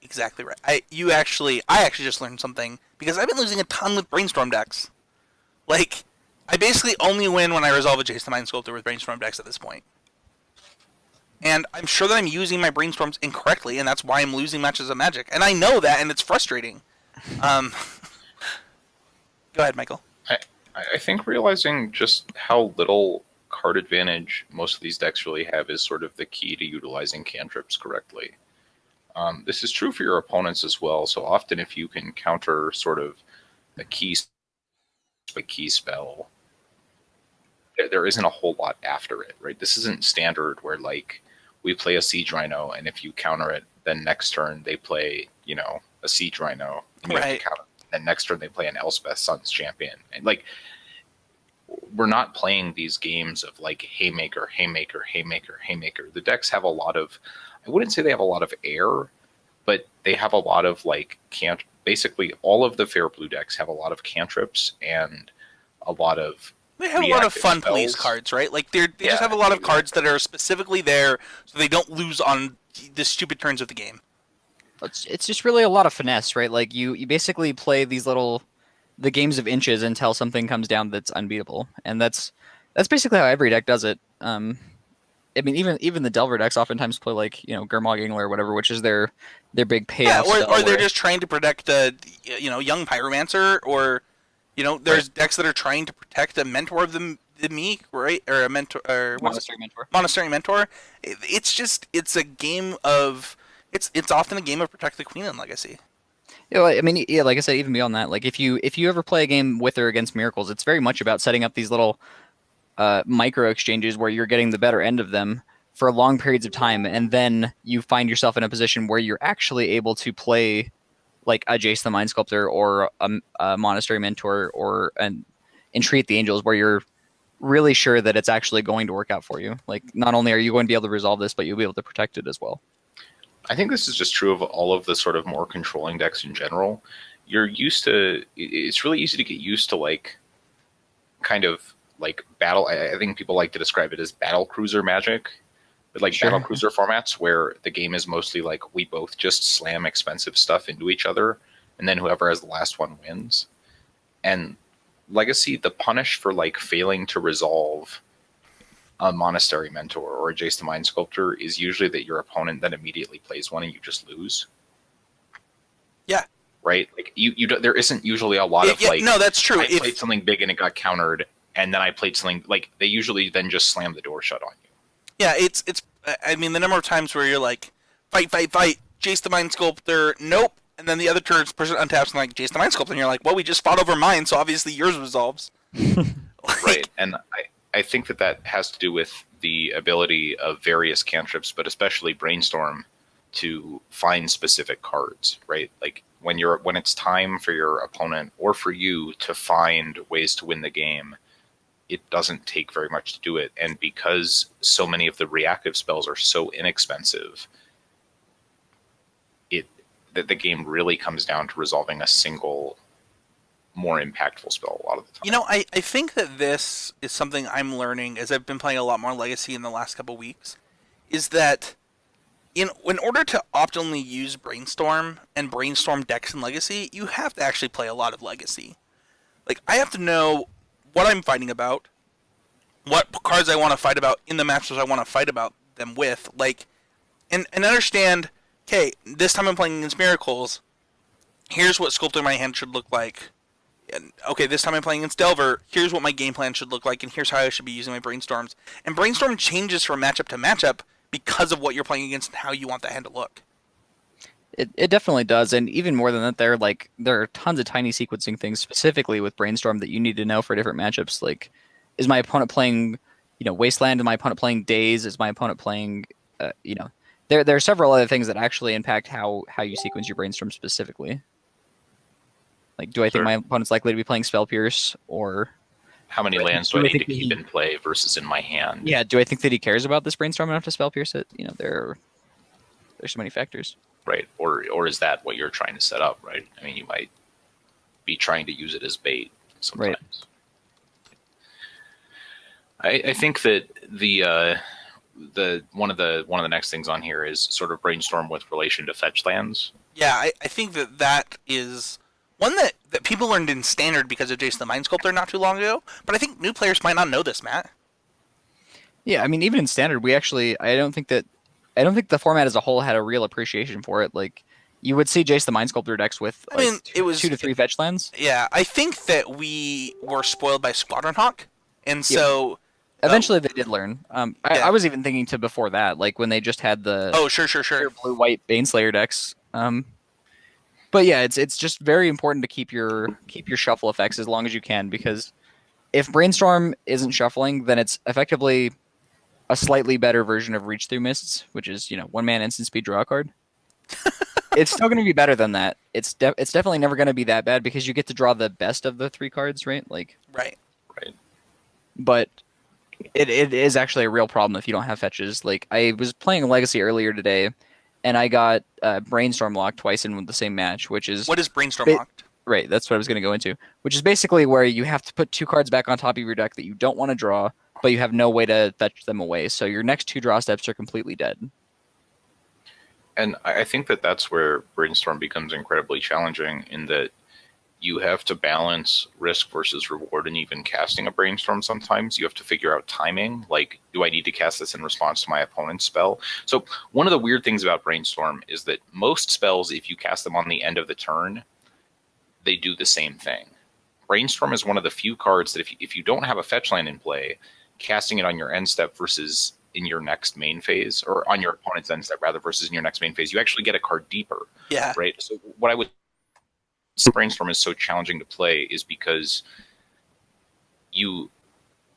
exactly right. I actually just learned something because I've been losing a ton with Brainstorm decks. Like, I basically only win when I resolve a Jace the Mind Sculptor with Brainstorm decks at this point. And I'm sure that I'm using my Brainstorms incorrectly, and that's why I'm losing matches of Magic. And I know that, and it's frustrating. Go ahead, Michael. I think realizing just how little card advantage most of these decks really have is sort of the key to utilizing cantrips correctly. This is true for your opponents as well. So often, if you can counter sort of a key spell, there isn't a whole lot after it, right? This isn't standard where like we play a Siege Rhino, and if you counter it, then next turn they play, a Siege Rhino, and you have to counter. Then next turn they play an Elspeth Sun's Champion, and like we're not playing these games of like haymaker, haymaker, haymaker, haymaker. The decks have a lot of, I wouldn't say they have a lot of air, but they have a lot of like basically all of the fair blue decks have a lot of cantrips and a lot of they have a lot of fun spells. Police cards, right? Like they just have a lot of cards that are specifically there so they don't lose on the stupid turns of the game. It's just really a lot of finesse, right? Like you basically play the games of inches until something comes down that's unbeatable, and that's basically how every deck does it. I mean, even the Delver decks oftentimes play like Gurmag Angler or whatever, which is their big payoff. Yeah, or they're just trying to protect a young Pyromancer, or there's decks that are trying to protect a mentor of the meek, right? Or a mentor, or Monastery Mentor. It's a game of it's often a game of Protect the Queen in Legacy. Yeah, I mean, yeah, like I said, even beyond that, like if you ever play a game with or against Miracles, it's very much about setting up these little micro exchanges where you're getting the better end of them for long periods of time, and then you find yourself in a position where you're actually able to play like a Jace the Mind Sculptor or a Monastery Mentor or an Entreat the Angels, where you're really sure that it's actually going to work out for you. Like, not only are you going to be able to resolve this, but you'll be able to protect it as well. I think this is just true of all of the sort of more controlling decks in general. It's really easy to get used to like kind of like battle. I think people like to describe it as battle cruiser Magic, but like battle cruiser formats where the game is mostly like we both just slam expensive stuff into each other, and then whoever has the last one wins. And Legacy, the punish for like failing to resolve a Monastery Mentor or a Jace the Mind Sculptor is usually that your opponent then immediately plays one and you just lose. Yeah. Right? Like there isn't usually a lot of like. No, that's true. I played something big and it got countered, and then I played something like they usually then just slam the door shut on you. Yeah, it's. I mean, the number of times where you're like, fight, Jace the Mind Sculptor, nope, and then the other person untaps and like Jace the Mind Sculptor, and you're like, well, we just fought over mine, so obviously yours resolves. Right, and I think that has to do with the ability of various cantrips, but especially Brainstorm, to find specific cards, right? Like when it's time for your opponent or for you to find ways to win the game, it doesn't take very much to do it. And because so many of the reactive spells are so inexpensive, that the game really comes down to resolving a single more impactful spell a lot of the time. I think that this is something I'm learning as I've been playing a lot more Legacy in the last couple weeks, is that in order to optimally use Brainstorm and Brainstorm decks in Legacy, you have to actually play a lot of Legacy. Like, I have to know what I'm fighting about, what cards I want to fight about in the matches I want to fight about them with, like, and understand, okay, this time I'm playing against Miracles, here's what Sculpting my hand should look like. And, okay, this time I'm playing against Delver, here's what my game plan should look like, and here's how I should be using my Brainstorms. And Brainstorm changes from matchup to matchup because of what you're playing against and how you want that hand to look. It definitely does, and even more than that, there are tons of tiny sequencing things specifically with Brainstorm that you need to know for different matchups. Like, is my opponent playing, Wasteland? Is my opponent playing Daze? Is my opponent playing, there are several other things that actually impact how you sequence your Brainstorm specifically. Like, do I think Sure. my opponent's likely to be playing Spell Pierce, or How many lands do I need to keep in play versus in my hand? yeah, do I think that he cares about this Brainstorm enough to Spell Pierce it? There's so many factors. Right. Or is that what you're trying to set up? Right. I mean, you might be trying to use it as bait sometimes. I think that the one of the next things on here is sort of brainstorm with relation to fetch lands. Yeah, I think that is one that people learned in Standard because of Jason the Mind Sculptor not too long ago, but I think new players might not know this, Matt. Yeah, I mean, even in Standard, I don't think the format as a whole had a real appreciation for it. Like, you would see Jace the Mind Sculptor decks with it was 2 to 3 fetch lands. Yeah, I think that we were spoiled by Squadron Hawk, and so eventually they did learn. I was even thinking to before that, like when they just had the sure blue white Baneslayer decks. But yeah, it's just very important to keep your shuffle effects as long as you can, because if Brainstorm isn't shuffling, then it's effectively a slightly better version of Reach Through Mists, which is 1-man instant speed draw card. It's still going to be better than that. It's definitely never going to be that bad because you get to draw the best of the 3 cards, right? Like right. But it is actually a real problem if you don't have fetches. Like, I was playing Legacy earlier today, and I got Brainstorm locked twice in the same match, which is... What is Brainstorm locked? Right, that's what I was going to go into. Which is basically where you have to put 2 cards back on top of your deck that you don't want to draw, but you have no way to fetch them away. So your next 2 draw steps are completely dead. And I think that that's where brainstorm becomes incredibly challenging, in that you have to balance risk versus reward, and even casting a brainstorm sometimes you have to figure out timing. Like, do I need to cast this in response to my opponent's spell? So one of the weird things about brainstorm is that most spells, if you cast them on the end of the turn, they do the same thing. Brainstorm is one of the few cards that if you don't have a fetch land in play, casting it on your end step versus in your next main phase, or on your opponent's end step rather versus in your next main phase, you actually get a card deeper. Yeah. Right. So what I would say brainstorm is so challenging to play is because you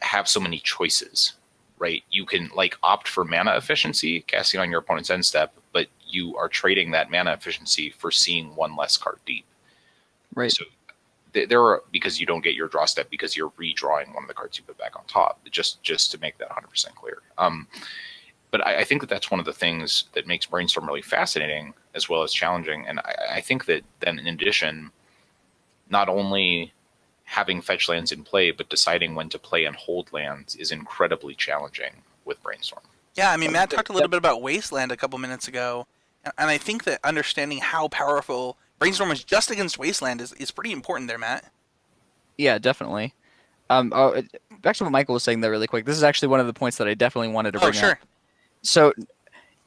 have so many choices, right? You can opt for mana efficiency, casting on your opponent's end step, but you are trading that mana efficiency for seeing 1 less card deep. Right. So there are, because you don't get your draw step because you're redrawing one of the cards you put back on top, just to make that 100% clear. But I think that that's one of the things that makes brainstorm really fascinating as well as challenging. And I think that then, in addition, not only having fetch lands in play, but deciding when to play and hold lands is incredibly challenging with brainstorm. Yeah, I mean, Matt talked a little bit about Wasteland a couple minutes ago, and I think that understanding how powerful Brainstorm is just against Wasteland is pretty important there, Matt. Yeah, definitely. Back to what Michael was saying there really quick. This is actually one of the points that I definitely wanted to bring up. So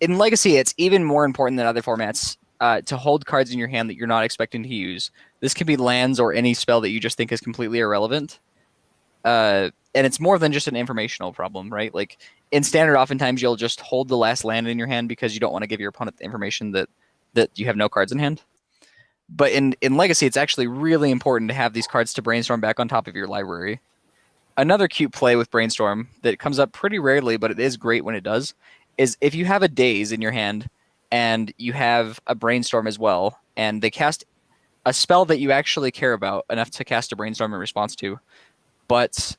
in Legacy, it's even more important than other formats to hold cards in your hand that you're not expecting to use. This could be lands or any spell that you just think is completely irrelevant. And it's more than just an informational problem, right? Like, in Standard, oftentimes you'll just hold the last land in your hand because you don't want to give your opponent the information that you have no cards in hand. But in Legacy, it's actually really important to have these cards to brainstorm back on top of your library. Another cute play with Brainstorm that comes up pretty rarely, but it is great when it does, is if you have a Daze in your hand and you have a Brainstorm as well, and they cast a spell that you actually care about enough to cast a Brainstorm in response to, but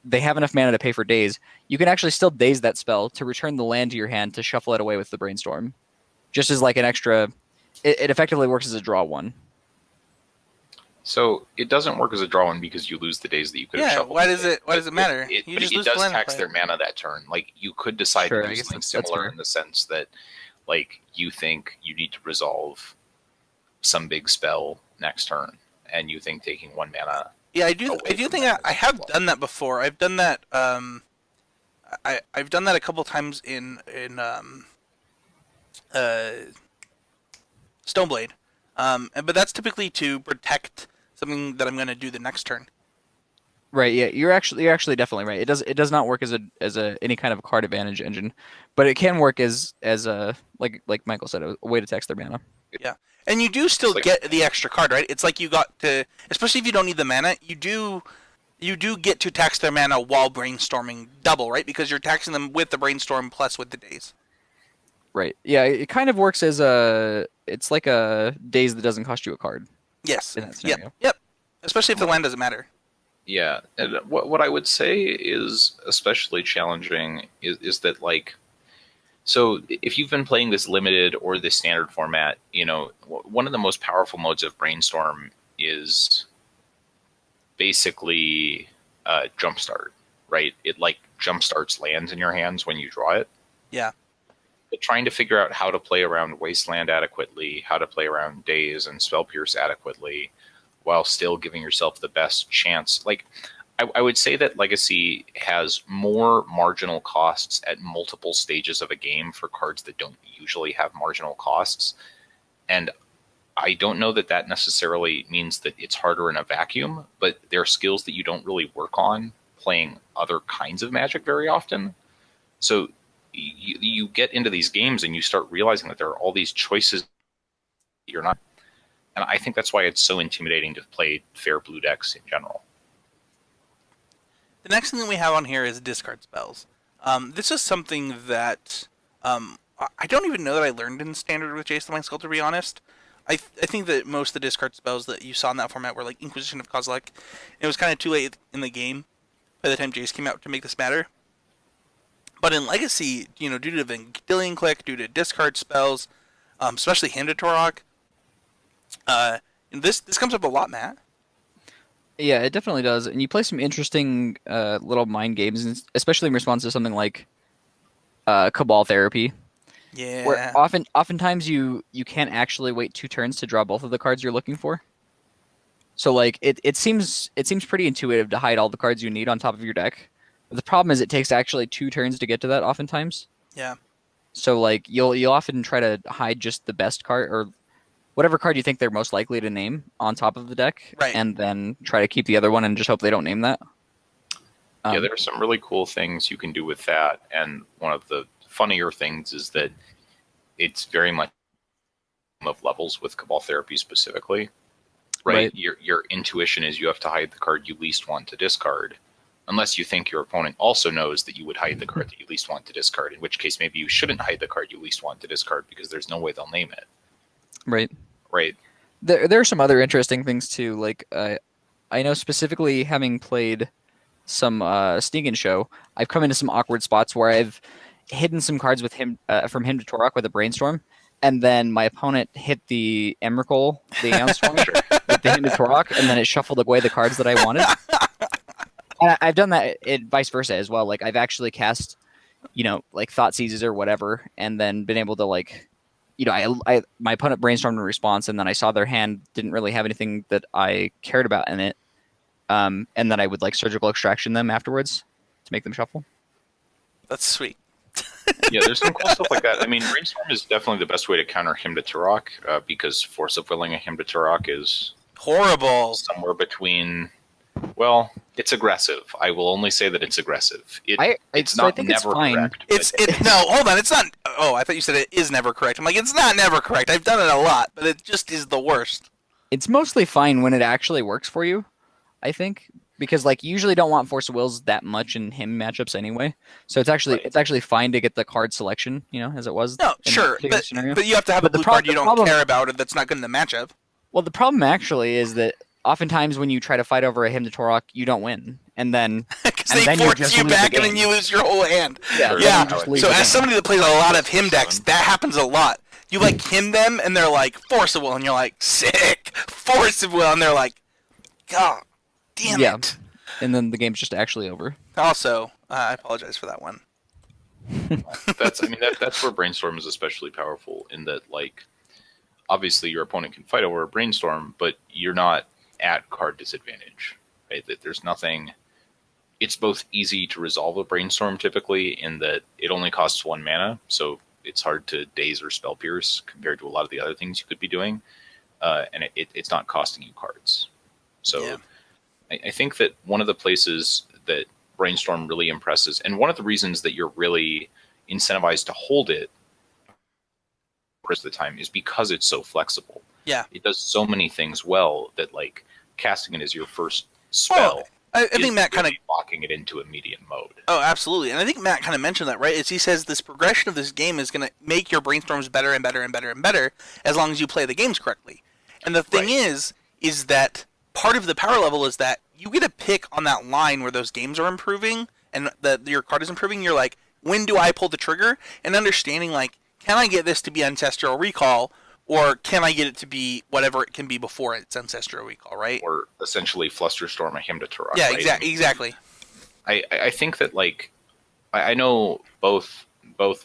they have enough mana to pay for Daze, you can actually still Daze that spell to return the land to your hand to shuffle it away with the Brainstorm. Just as like an extra... It effectively works as a draw 1. So it doesn't work as a draw 1 because you lose the days that you could have shuffled. Why does it matter? It does tax their mana that turn. Like, you could decide to do something similar in the sense that, like, you think you need to resolve some big spell next turn, and you think taking 1 mana. Yeah, I do think I have done that before. I've done that. I've done that a couple times in Stoneblade, but that's typically to protect something that I'm going to do the next turn. Right. Yeah, you're actually definitely right. It does not work as a any kind of card advantage engine, but it can work as a like Michael said, a way to tax their mana. Yeah, and you do still like- get the extra card, right? It's like you got to, especially if you don't need the mana, you do get to tax their mana while brainstorming double, right? Because you're taxing them with the brainstorm plus with the days. Right. Yeah, it kind of works as it's like a days that doesn't cost you a card Yes. in that scenario. Yep. Especially if the land doesn't matter. Yeah, and what I would say is especially challenging is that, like, so if you've been playing this limited or this standard format, one of the most powerful modes of brainstorm is basically jumpstart, right? It like jumpstarts lands in your hands when you draw it. Yeah. But trying to figure out how to play around Wasteland adequately, how to play around Daze and Spell Pierce adequately, while still giving yourself the best chance. Like, I would say that Legacy has more marginal costs at multiple stages of a game for cards that don't usually have marginal costs. And I don't know that that necessarily means that it's harder in a vacuum, but there are skills that you don't really work on playing other kinds of Magic very often. So you get into these games and you start realizing that there are all these choices you're not. And I think that's why it's so intimidating to play fair blue decks in general. The next thing that we have on here is discard spells. This is something that I don't even know that I learned in standard with Jace the Mind Sculptor, to be honest. I think that most of the discard spells that you saw in that format were like Inquisition of Kozilek. It was kind of too late in the game by the time Jace came out to make this matter. But in Legacy, due to Vendilion Click, due to discard spells, especially Hymn to Torok, this comes up a lot, Matt. Yeah, it definitely does. And you play some interesting little mind games, especially in response to something like Cabal Therapy. Yeah. Where oftentimes you can't actually wait 2 turns to draw both of the cards you're looking for. So like it seems pretty intuitive to hide all the cards you need on top of your deck. But the problem is it takes actually 2 turns to get to that oftentimes. Yeah. So like you'll often try to hide just the best card or whatever card you think they're most likely to name on top of the deck, right, and then try to keep the other one and just hope they don't name that. Yeah, there are some really cool things you can do with that, and one of the funnier things is that it's very much of levels with Cabal Therapy specifically. Right? Your intuition is you have to hide the card you least want to discard, unless you think your opponent also knows that you would hide the card that you least want to discard, in which case maybe you shouldn't hide the card you least want to discard because there's no way they'll name it. Right. There are some other interesting things too. Like I know specifically, having played some Sneak and Show, I've come into some awkward spots where I've hidden some cards with him from Hymn to Torok with a Brainstorm, and then my opponent hit the Emrakul, the Aeon Storm, with the Hymn to Torok, and then it shuffled away the cards that I wanted. And I've done that vice versa as well. Like I've actually cast, like Thought Seizes or whatever, and then been able to like. My opponent brainstormed a response, and then I saw their hand didn't really have anything that I cared about in it, and then I would like surgical extraction them afterwards to make them shuffle. That's sweet. Yeah, there's some cool stuff like that. I mean, Brainstorm is definitely the best way to counter Hymn to Turok, because Force of Willing a Hymn to Turok is horrible. Somewhere between. Well, it's aggressive. I will only say that it's aggressive. It's not never correct. No, hold on. It's not. Oh, I thought you said it is never correct. I'm like, it's not never correct. I've done it a lot, but it just is the worst. It's mostly fine when it actually works for you, I think, because like you usually don't want Force of Wills that much in him matchups anyway. So it's actually fine to get the card selection, as it was. No, sure, but you have to have a blue card you don't care about or that's not good in the matchup. Well, the problem actually is that oftentimes when you try to fight over a Hymn to Torok, you don't win, and then because they force you back and then you lose your whole hand. Yeah. So as somebody that plays a lot of hymn decks, that happens a lot. You like hymn them, and they're like Force of Will, and you're like sick Force of Will, and they're like, God damn it. And then the game's just actually over. Also, I apologize for that one. That's where Brainstorm is especially powerful in that, like, obviously your opponent can fight over a Brainstorm, but you're not at card disadvantage, right? That there's nothing. It's both easy to resolve a Brainstorm typically in that it only costs 1 mana, so it's hard to daze or spell pierce compared to a lot of the other things you could be doing, and it's not costing you cards. So I think that one of the places that Brainstorm really impresses, and one of the reasons that you're really incentivized to hold it of the time is because it's so flexible. Yeah. It does so many things well that like casting it as your first spell. I think Matt kind of locking it into immediate mode. Oh, absolutely, and I think Matt kind of mentioned that, right? Is he says this progression of this game is going to make your brainstorms better and better and better and better as long as you play the games correctly. And the thing is that part of the power level is that you get to pick on that line where those games are improving and that your card is improving. You're like, when do I pull the trigger? And understanding like, can I get this to be Ancestral Recall? Or can I get it to be whatever it can be before its Ancestral Recall, right? Or essentially Flusterstorm a Hymn to Turok. Yeah, right? exactly. I think that like I know both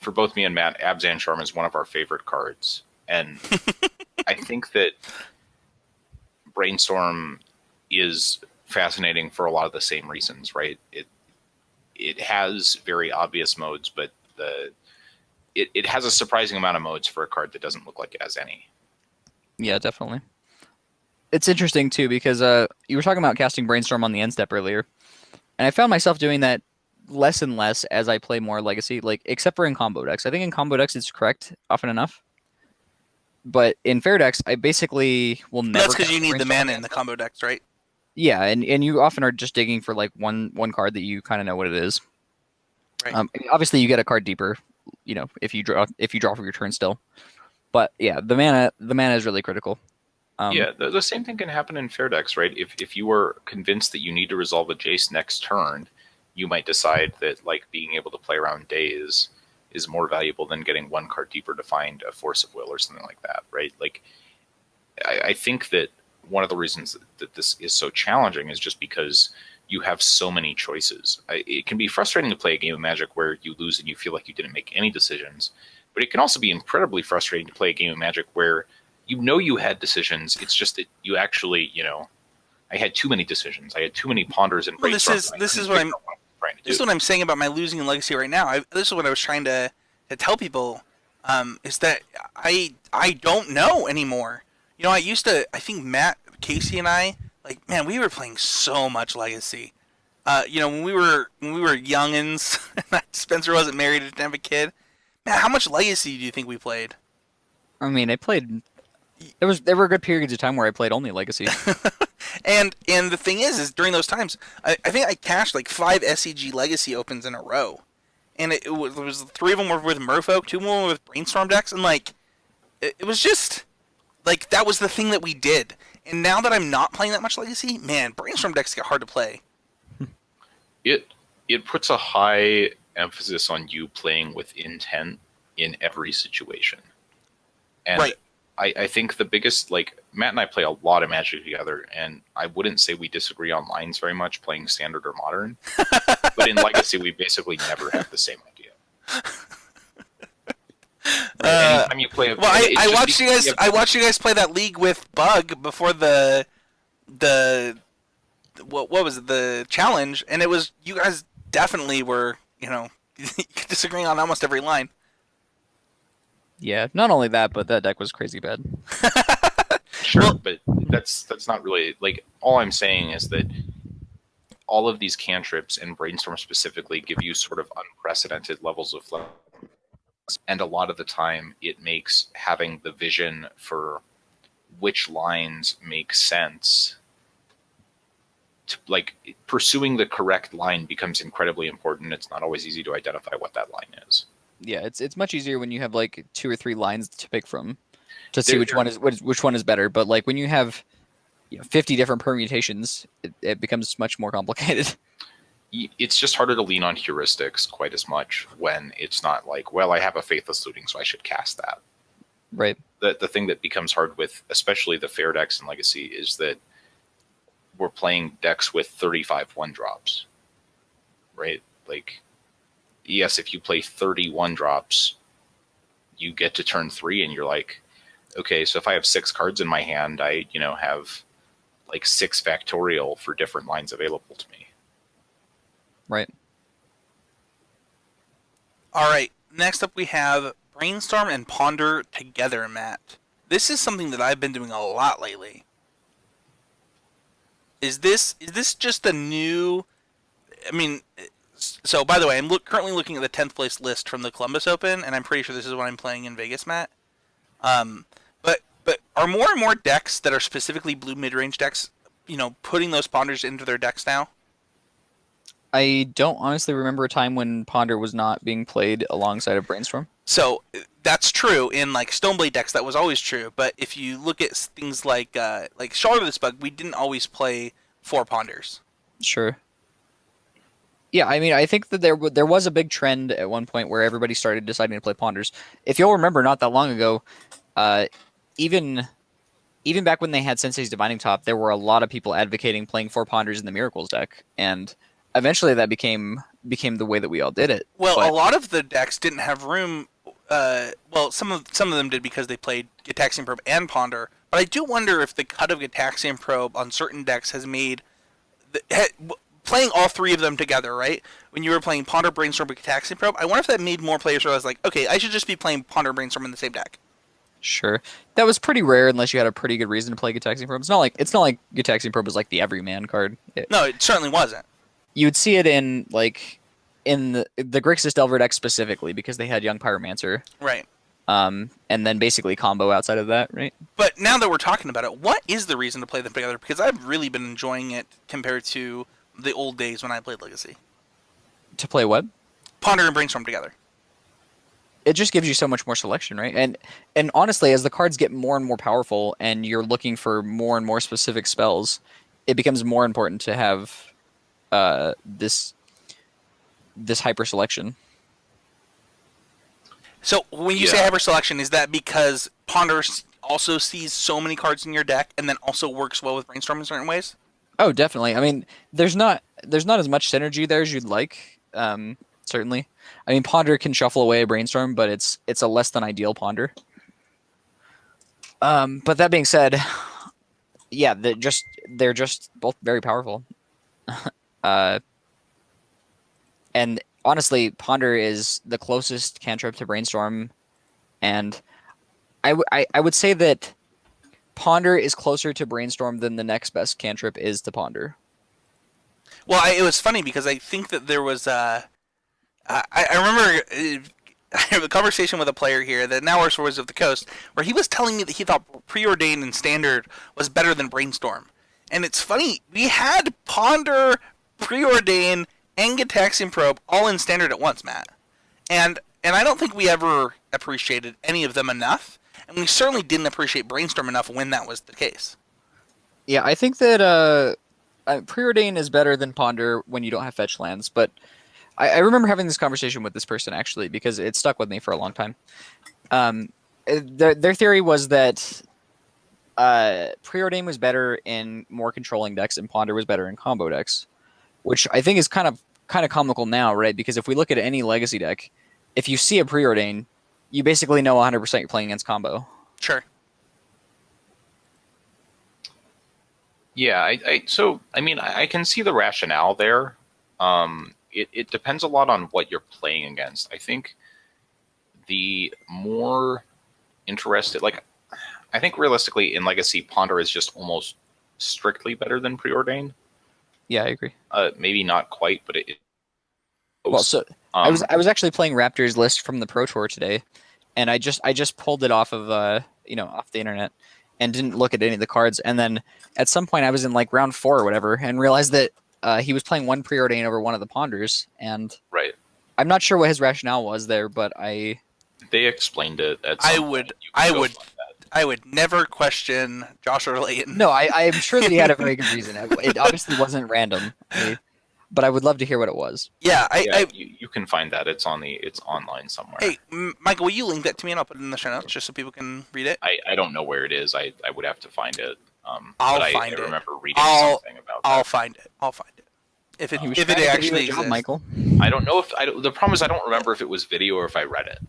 for both me and Matt, Abzan Charm is one of our favorite cards, and I think that Brainstorm is fascinating for a lot of the same reasons, right? It has very obvious modes, but it has a surprising amount of modes for a card that doesn't look like it has any. Yeah, definitely. It's interesting too because you were talking about casting Brainstorm on the end step earlier, and I found myself doing that less and less as I play more Legacy, like except for in combo decks. I think in combo decks it's correct often enough, but in fair decks I basically will never. That's because you need the mana in the combo decks, right? Yeah, and you often are just digging for like one card that you kind of know what it is. Right. Obviously, you get a card deeper, you know, if you draw for your turn still. But yeah, the mana is really critical. Yeah, the same thing can happen in fair decks, right? If you are convinced that you need to resolve a Jace next turn, you might decide that like being able to play around Daze is more valuable than getting one card deeper to find a Force of Will or something like that, right? Like, I think that one of the reasons that this is so challenging is just because you have so many choices. It can be frustrating to play a game of Magic where you lose and you feel like you didn't make any decisions, but it can also be incredibly frustrating to play a game of Magic where you know you had decisions. It's just that you actually, you know, I had too many decisions. I had too many ponders and brainstorms. This is what I'm saying about my losing in Legacy right now. This is what I was trying to tell people, is that I don't know anymore. You know, I think Matt, Casey, and I, like, man, we were playing so much Legacy. You know, when we were youngins, Spencer wasn't married, didn't have a kid. Man, how much Legacy do you think we played? I mean, I played. There were good periods of time where I played only Legacy. and the thing is during those times, I think I cashed like 5 SCG Legacy opens in a row, and it was 3 of them were with Merfolk, 2 of them were with Brainstorm decks, and like it was just like that was the thing that we did. And now that I'm not playing that much Legacy, man, Brainstorm decks get hard to play. It puts a high emphasis on you playing with intent in every situation, and right. I think the biggest, like, Matt and I play a lot of Magic together, and I wouldn't say we disagree on lines very much playing Standard or Modern, but in Legacy we basically never have the same idea. Right? Anytime you play, I watched you guys. I watched you guys play that league with Bug before the what was it, the challenge, and it was you guys definitely were, you know, disagreeing on almost every line. Yeah, not only that, but that deck was crazy bad. Sure, but that's not really, like, all I'm saying is that all of these cantrips and Brainstorm specifically give you sort of unprecedented levels of flex, and a lot of the time it makes having the vision for which lines make sense to, like, pursuing the correct line becomes incredibly important. It's not always easy to identify what that line is. Yeah, it's much easier when you have like 2 or 3 lines to pick from to see which one is better. But like when you have 50 different permutations, it becomes much more complicated. It's just harder to lean on heuristics quite as much when it's not like, well, I have a Faithless Looting, so I should cast that. Right. The thing that becomes hard with, especially the fair decks in Legacy, is that we're playing decks with 35 1-drops. Right? Like, yes, if you play 30 1-drops, you get to turn 3 and you're like, okay, so if I have 6 cards in my hand, I, have like 6 factorial for different lines available to me. Right. All right. Next up we have Brainstorm and Ponder together, Matt. This is something that I've been doing a lot lately. Is this just a new, I mean, so, by the way, I'm currently looking at the 10th place list from the Columbus Open, and I'm pretty sure this is what I'm playing in Vegas, Matt. But are more and more decks that are specifically blue mid-range decks, putting those ponders into their decks now? I don't honestly remember a time when Ponder was not being played alongside of Brainstorm. So that's true in like Stoneblade decks. That was always true. But if you look at things like Shard of this Bug, we didn't always play 4 ponders. Sure. Yeah, I mean, I think that there was a big trend at one point where everybody started deciding to play ponders. If you'll remember, not that long ago, even back when they had Sensei's Divining Top, there were a lot of people advocating playing 4 ponders in the Miracles deck, and eventually that became the way that we all did it. Well, But a lot of the decks didn't have room. Well, some of them did because they played Gitaxian Probe and Ponder. But I do wonder if the cut of Gitaxian Probe on certain decks has made playing all 3 of them together, right? When you were playing Ponder, Brainstorm, and Gitaxian Probe, I wonder if that made more players realize, like, okay, I should just be playing Ponder, Brainstorm in the same deck. sure, that was pretty rare unless you had a pretty good reason to play Gitaxian Probe. It's not like Gitaxian Probe is like the everyman card. No, it certainly wasn't. You'd see it in the Grixis Delver deck specifically because they had Young Pyromancer. Right. And then basically combo outside of that, right? But now that we're talking about it, what is the reason to play them together? Because I've really been enjoying it compared to the old days when I played Legacy. To play what? Ponder and Brainstorm together. It just gives you so much more selection, right? And honestly, as the cards get more and more powerful and you're looking for more and more specific spells, it becomes more important to have this hyper selection. So when you say hyper selection, is that because Ponder also sees so many cards in your deck and then also works well with Brainstorm in certain ways? Oh, definitely. I mean, there's not as much synergy there as you'd like. Certainly. I mean, Ponder can shuffle away a Brainstorm, but it's a less than ideal Ponder. But that being said, yeah, they're just both very powerful. And honestly, Ponder is the closest cantrip to Brainstorm, and I would say that Ponder is closer to Brainstorm than the next best cantrip is to Ponder. Well, it was funny because I think that there was I remember I have a conversation with a player here that now works for Wizards of the Coast, where he was telling me that he thought Preordained and Standard was better than Brainstorm. And it's funny, we had Ponder, Preordain, and Gitaxian Probe all in Standard at once, Matt. And I don't think we ever appreciated any of them enough, and we certainly didn't appreciate Brainstorm enough when that was the case. Yeah, I think that Preordain is better than Ponder when you don't have fetch lands, but I remember having this conversation with this person, actually, because it stuck with me for a long time. Their theory was that Preordain was better in more controlling decks and Ponder was better in combo decks, which I think is kind of comical now, right? Because if we look at any Legacy deck, if you see a Preordain, you basically know 100% you're playing against combo. Sure. Yeah, I can see the rationale there. It depends a lot on what you're playing against. I think the more interested, I think realistically in Legacy, Ponder is just almost strictly better than Preordain. Yeah, I agree. Maybe not quite, but it well, so I was actually playing Raptors list from the Pro Tour today, and I just pulled it off of off the internet and didn't look at any of the cards. And then at some point I was in like round 4 or whatever and realized that he was playing one Preordain over one of the Ponders, and right. I'm not sure what his rationale was there, but they explained it. At some point. I would never question Josh or Layton. No, I'm sure that he had a very good reason. It obviously wasn't random, but I would love to hear what it was. Yeah, you can find that. It's online somewhere. Hey, Michael, will you link that to me and I'll put it in the show notes just so people can read it? I don't know where it is. I would have to find it. I'll find it. I remember reading something about that. I'll find it. If it actually exists. Michael. I don't know the problem is I don't remember if it was video or if I read it.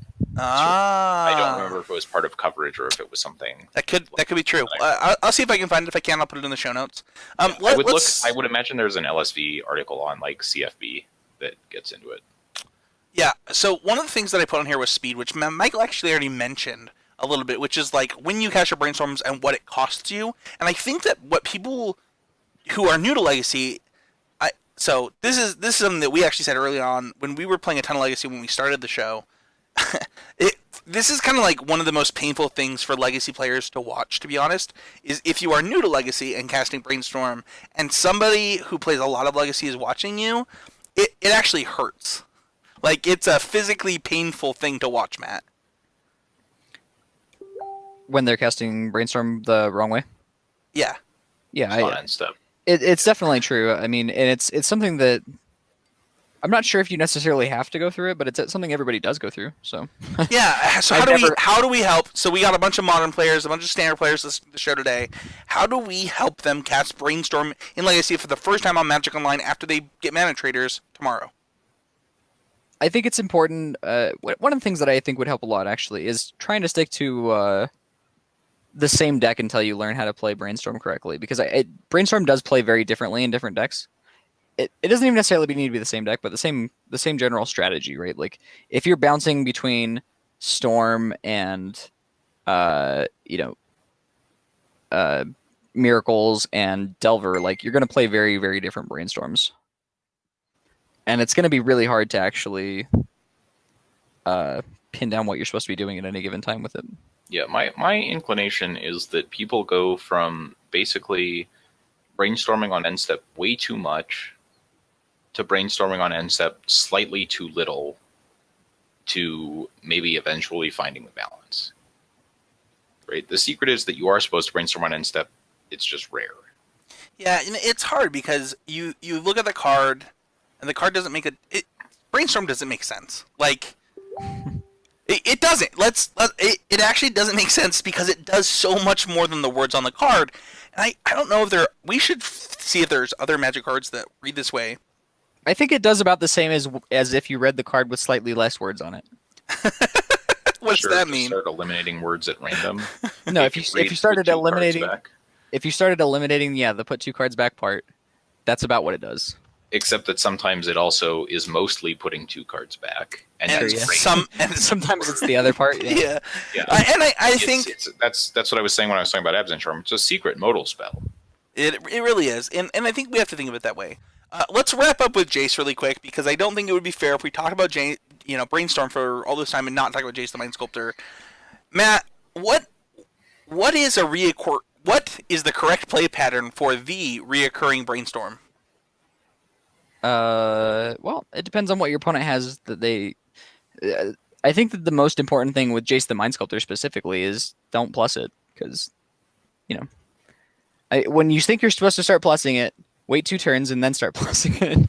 I don't remember if it was part of coverage or if it was something. That could be true. I'll see if I can find it. If I can, I'll put it in the show notes. I would imagine there's an LSV article on like CFB that gets into it. Yeah. So one of the things that I put on here was speed, which Michael actually already mentioned a little bit, which is like when you cast your brainstorms and what it costs you. And I think that what people who are new to Legacy, so this is something that we actually said early on when we were playing a ton of Legacy when we started the show. this is kind of like one of the most painful things for Legacy players to watch, to be honest, is if you are new to Legacy and casting Brainstorm, and somebody who plays a lot of Legacy is watching you, it actually hurts. Like, it's a physically painful thing to watch, Matt. When they're casting Brainstorm the wrong way. Yeah. Yeah, Fun stuff. it's definitely true. I mean, and it's something that I'm not sure if you necessarily have to go through it, but it's something everybody does go through. So Yeah. So how do we help? So we got a bunch of modern players, a bunch of standard players this the show today. How do we help them cast Brainstorm in Legacy for the first time on Magic Online after they get Mana Traders tomorrow? I think it's important. One of the things that I think would help a lot actually is trying to stick to the same deck until you learn how to play Brainstorm correctly, because Brainstorm does play very differently in different decks. It doesn't even necessarily need to be the same deck, but the same general strategy, right? Like if you're bouncing between Storm and Miracles and Delver, like you're going to play very, very different Brainstorms, and it's going to be really hard to actually pin down what you're supposed to be doing at any given time with it. Yeah, my inclination is that people go from basically brainstorming on end step way too much to brainstorming on end step slightly too little to maybe eventually finding the balance. Right? The secret is that you are supposed to brainstorm on end step. It's just rare. Yeah, and it's hard because you look at the card, and the card doesn't make Brainstorm doesn't make sense. Like, it doesn't. It actually doesn't make sense because it does so much more than the words on the card. And I don't know if we should see if there's other Magic cards that read this way. I think it does about the same as if you read the card with slightly less words on it. What's that Just mean? start eliminating words at random. No, if you started eliminating the put 2 cards back part, that's about what it does. Except that sometimes it also is mostly putting 2 cards back, and sometimes it's the other part. Yeah. Yeah. I think that's what I was saying when I was talking about Absent Charm. It's a secret modal spell. It really is, and I think we have to think of it that way. Let's wrap up with Jace really quick, because I don't think it would be fair if we talk about Brainstorm for all this time and not talk about Jace the Mind Sculptor. Matt, what is the correct play pattern for the reoccurring Brainstorm? Well, it depends on what your opponent has that they. I think that the most important thing with Jace the Mind Sculptor specifically is don't plus it, because, when you think you're supposed to start plussing it, wait 2 turns and then start plussing it.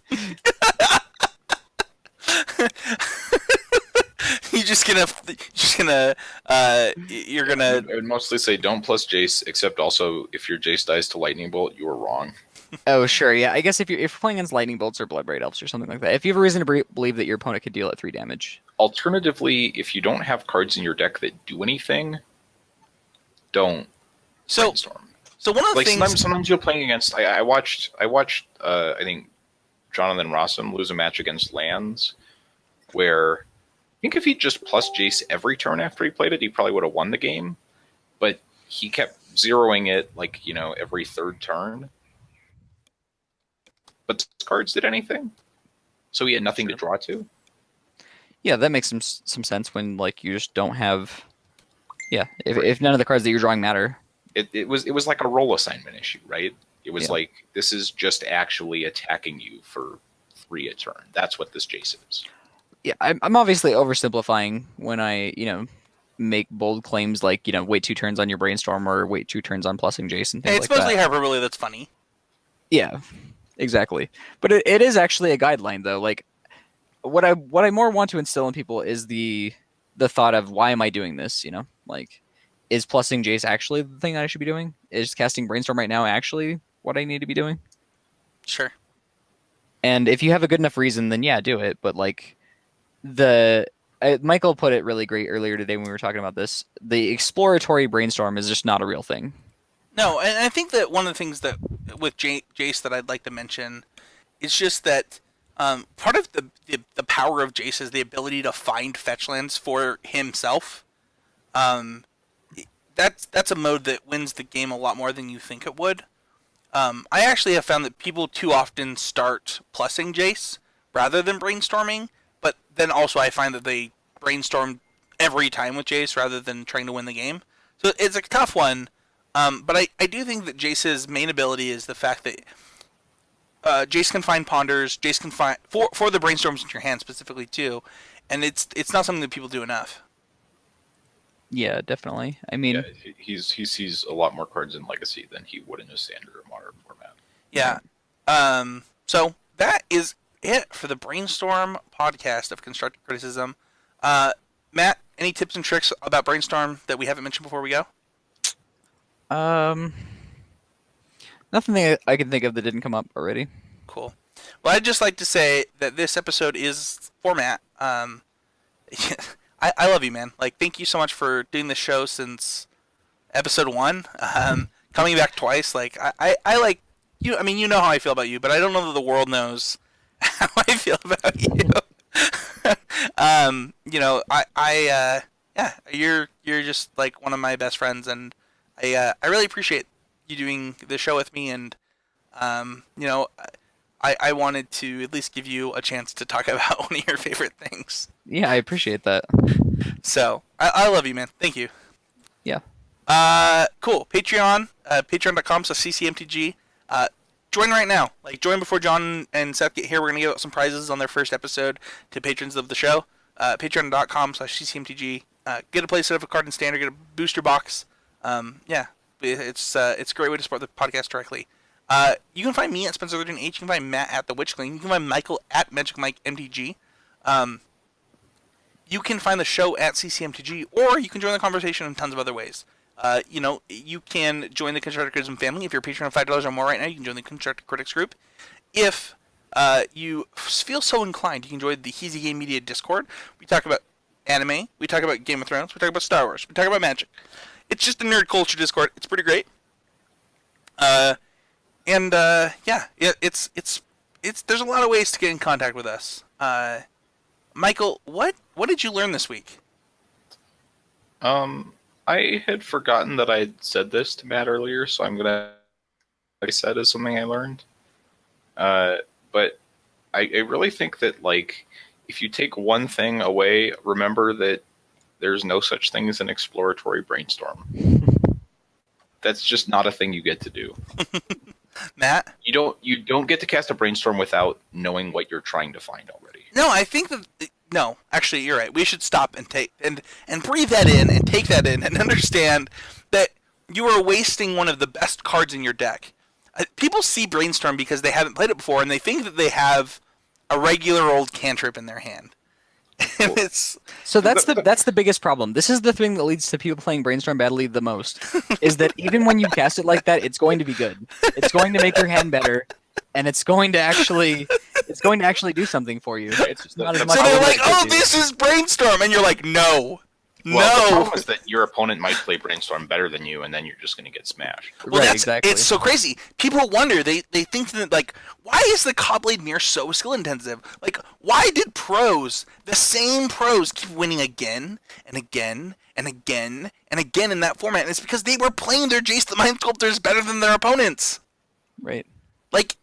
I would mostly say don't plus Jace, except also if your Jace dies to Lightning Bolt, you are wrong. Oh, sure, yeah. I guess if you're playing against Lightning Bolts or Bloodbraid Elves or something like that, if you have a reason to believe that your opponent could deal at 3 damage. Alternatively, if you don't have cards in your deck that do anything, don't brainstorm. So one of the things sometimes you're playing against. I watched. I think Jonathan Rossum lose a match against Lands, where I think if he just plus Jace every turn after he played it, he probably would have won the game. But he kept zeroing it every 3rd turn. But his cards did anything, so he had nothing to draw to. Yeah, that makes some sense when you just don't have. Yeah, if none of the cards that you're drawing matter. It was like a role assignment issue, right? It was like, this is just actually attacking you for 3 a turn. That's what this Jace is. Yeah, I'm obviously oversimplifying when I make bold claims like wait 2 turns on your Brainstorm or wait 2 turns on plussing Jace and things it's mostly hyperbole that's funny. Yeah, exactly. But it is actually a guideline though. Like what I more want to instill in people is the thought of, why am I doing this? Is plussing Jace actually the thing that I should be doing? Is casting Brainstorm right now actually what I need to be doing? Sure. And if you have a good enough reason, then yeah, do it. But Michael put it really great earlier today when we were talking about this. The exploratory Brainstorm is just not a real thing. No, and I think that one of the things that with Jace that I'd like to mention is just that part of the power of Jace is the ability to find fetch lands for himself. That's a mode that wins the game a lot more than you think it would. I actually have found that people too often start plussing Jace rather than brainstorming, but then also I find that they brainstorm every time with Jace rather than trying to win the game. So it's a tough one. But I do think that Jace's main ability is the fact that Jace can find ponders. Jace can find for the brainstorms in your hand specifically too, and it's not something that people do enough. Yeah, definitely. I mean, Yeah, he sees a lot more cards in Legacy than he would in a standard or modern format. Yeah. So that is it for the Brainstorm podcast of constructive criticism. Matt, any tips and tricks about Brainstorm that we haven't mentioned before we go? nothing that I can think of that didn't come up already. Cool. Well, I'd just like to say that this episode is for Matt. I love you, man. Like, thank you so much for doing this show since episode 1. Coming back twice. Like, I like you. I mean, you know how I feel about you, but I don't know that the world knows how I feel about you. Yeah, you're just like one of my best friends, and I really appreciate you doing the show with me, and I wanted to at least give you a chance to talk about one of your favorite things. Yeah, I appreciate that. So I love you, man. Thank you. Yeah. Cool. Patreon, patreon.com/ccmtg. Join right now. Like, join before John and Seth get here. We're gonna give out some prizes on their first episode to patrons of the show. Patreon.com/ccmtg. Get a playset of a card in standard. Get a booster box. Yeah, it's a great way to support the podcast directly. You can find me at Spencer13H. You can find Matt at The Witch King. You can find Michael at MagicMikeMTG. You can find the show at CCMTG, or you can join the conversation in tons of other ways. You can join the Constructive Criticism family. If you're a patron of $5 or more right now, you can join the Constructive Critics group. If you feel so inclined, you can join the Heezy Game Media Discord. We talk about anime. We talk about Game of Thrones. We talk about Star Wars. We talk about magic. It's just a nerd culture Discord. It's pretty great. Yeah, it's there's a lot of ways to get in contact with us. Michael, what did you learn this week? I had forgotten that I said this to Matt earlier, so I'm gonna, like I said, is something I learned. But I really think that, like, if you take one thing away, remember that there's no such thing as an exploratory brainstorm. That's just not a thing you get to do. Matt? You don't get to cast a brainstorm without knowing what you're trying to find already. No, I think that no, actually you're right. We should stop and take and breathe that in and take that in and understand that you are wasting one of the best cards in your deck. People see brainstorm because they haven't played it before and they think that they have a regular old cantrip in their hand. And it's So that's the biggest problem. This is the thing that leads to people playing Brainstorm badly the most. Is that even when you cast it like that, it's going to be good. It's going to make your hand better, and it's going to actually do something for you. It's just not as much. so as they're it like, could oh, do. this is brainstorm, and you're like, no. Well, the No. problem is that your opponent might play brainstorm better than you, and then you're just going to get smashed. Well, Right, exactly. It's so crazy. People wonder. They think that, like, why is the Cobblade Mirror so skill intensive? Like, why did the same pros, keep winning again and again and again and again in that format? And it's because they were playing their Jace the Mind Sculptors better than their opponents. Right. Like,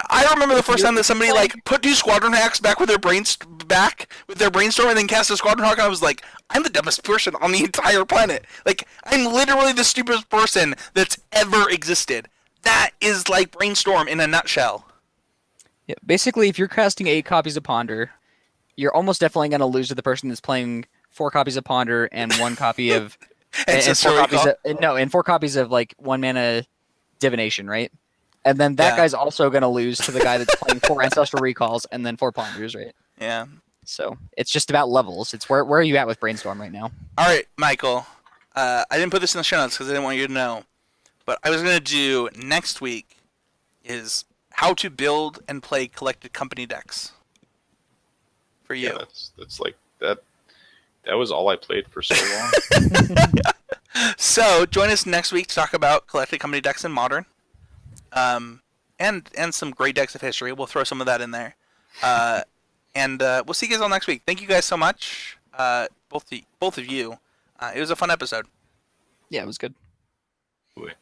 I remember the first time that somebody like put 2 Squadron Hacks back with their brainstorm and then cast a Squadron Hawk, and I was like, I'm the dumbest person on the entire planet. Like, I'm literally the stupidest person that's ever existed. That is like brainstorm in a nutshell. Yeah. Basically, if you're casting 8 copies of Ponder, you're almost definitely going to lose to the person that's playing 4 copies of Ponder and 1 copy of and 4 copies of like 1 mana Divination, right? And then that guy's also going to lose to the guy that's playing 4 Ancestral Recalls and then 4 Ponders, right? Yeah. So it's just about levels. It's where are you at with Brainstorm right now? All right, Michael. I didn't put this in the show notes because I didn't want you to know, but I was going to do next week is how to build and play collected company decks for you. Yeah, that's like that. That was all I played for so long. So join us next week to talk about collected company decks in Modern, and some great decks of history. We'll throw some of that in there, and we'll see you guys all next week. Thank you guys so much, both of you. It was a fun episode. Yeah, it was good. Wait.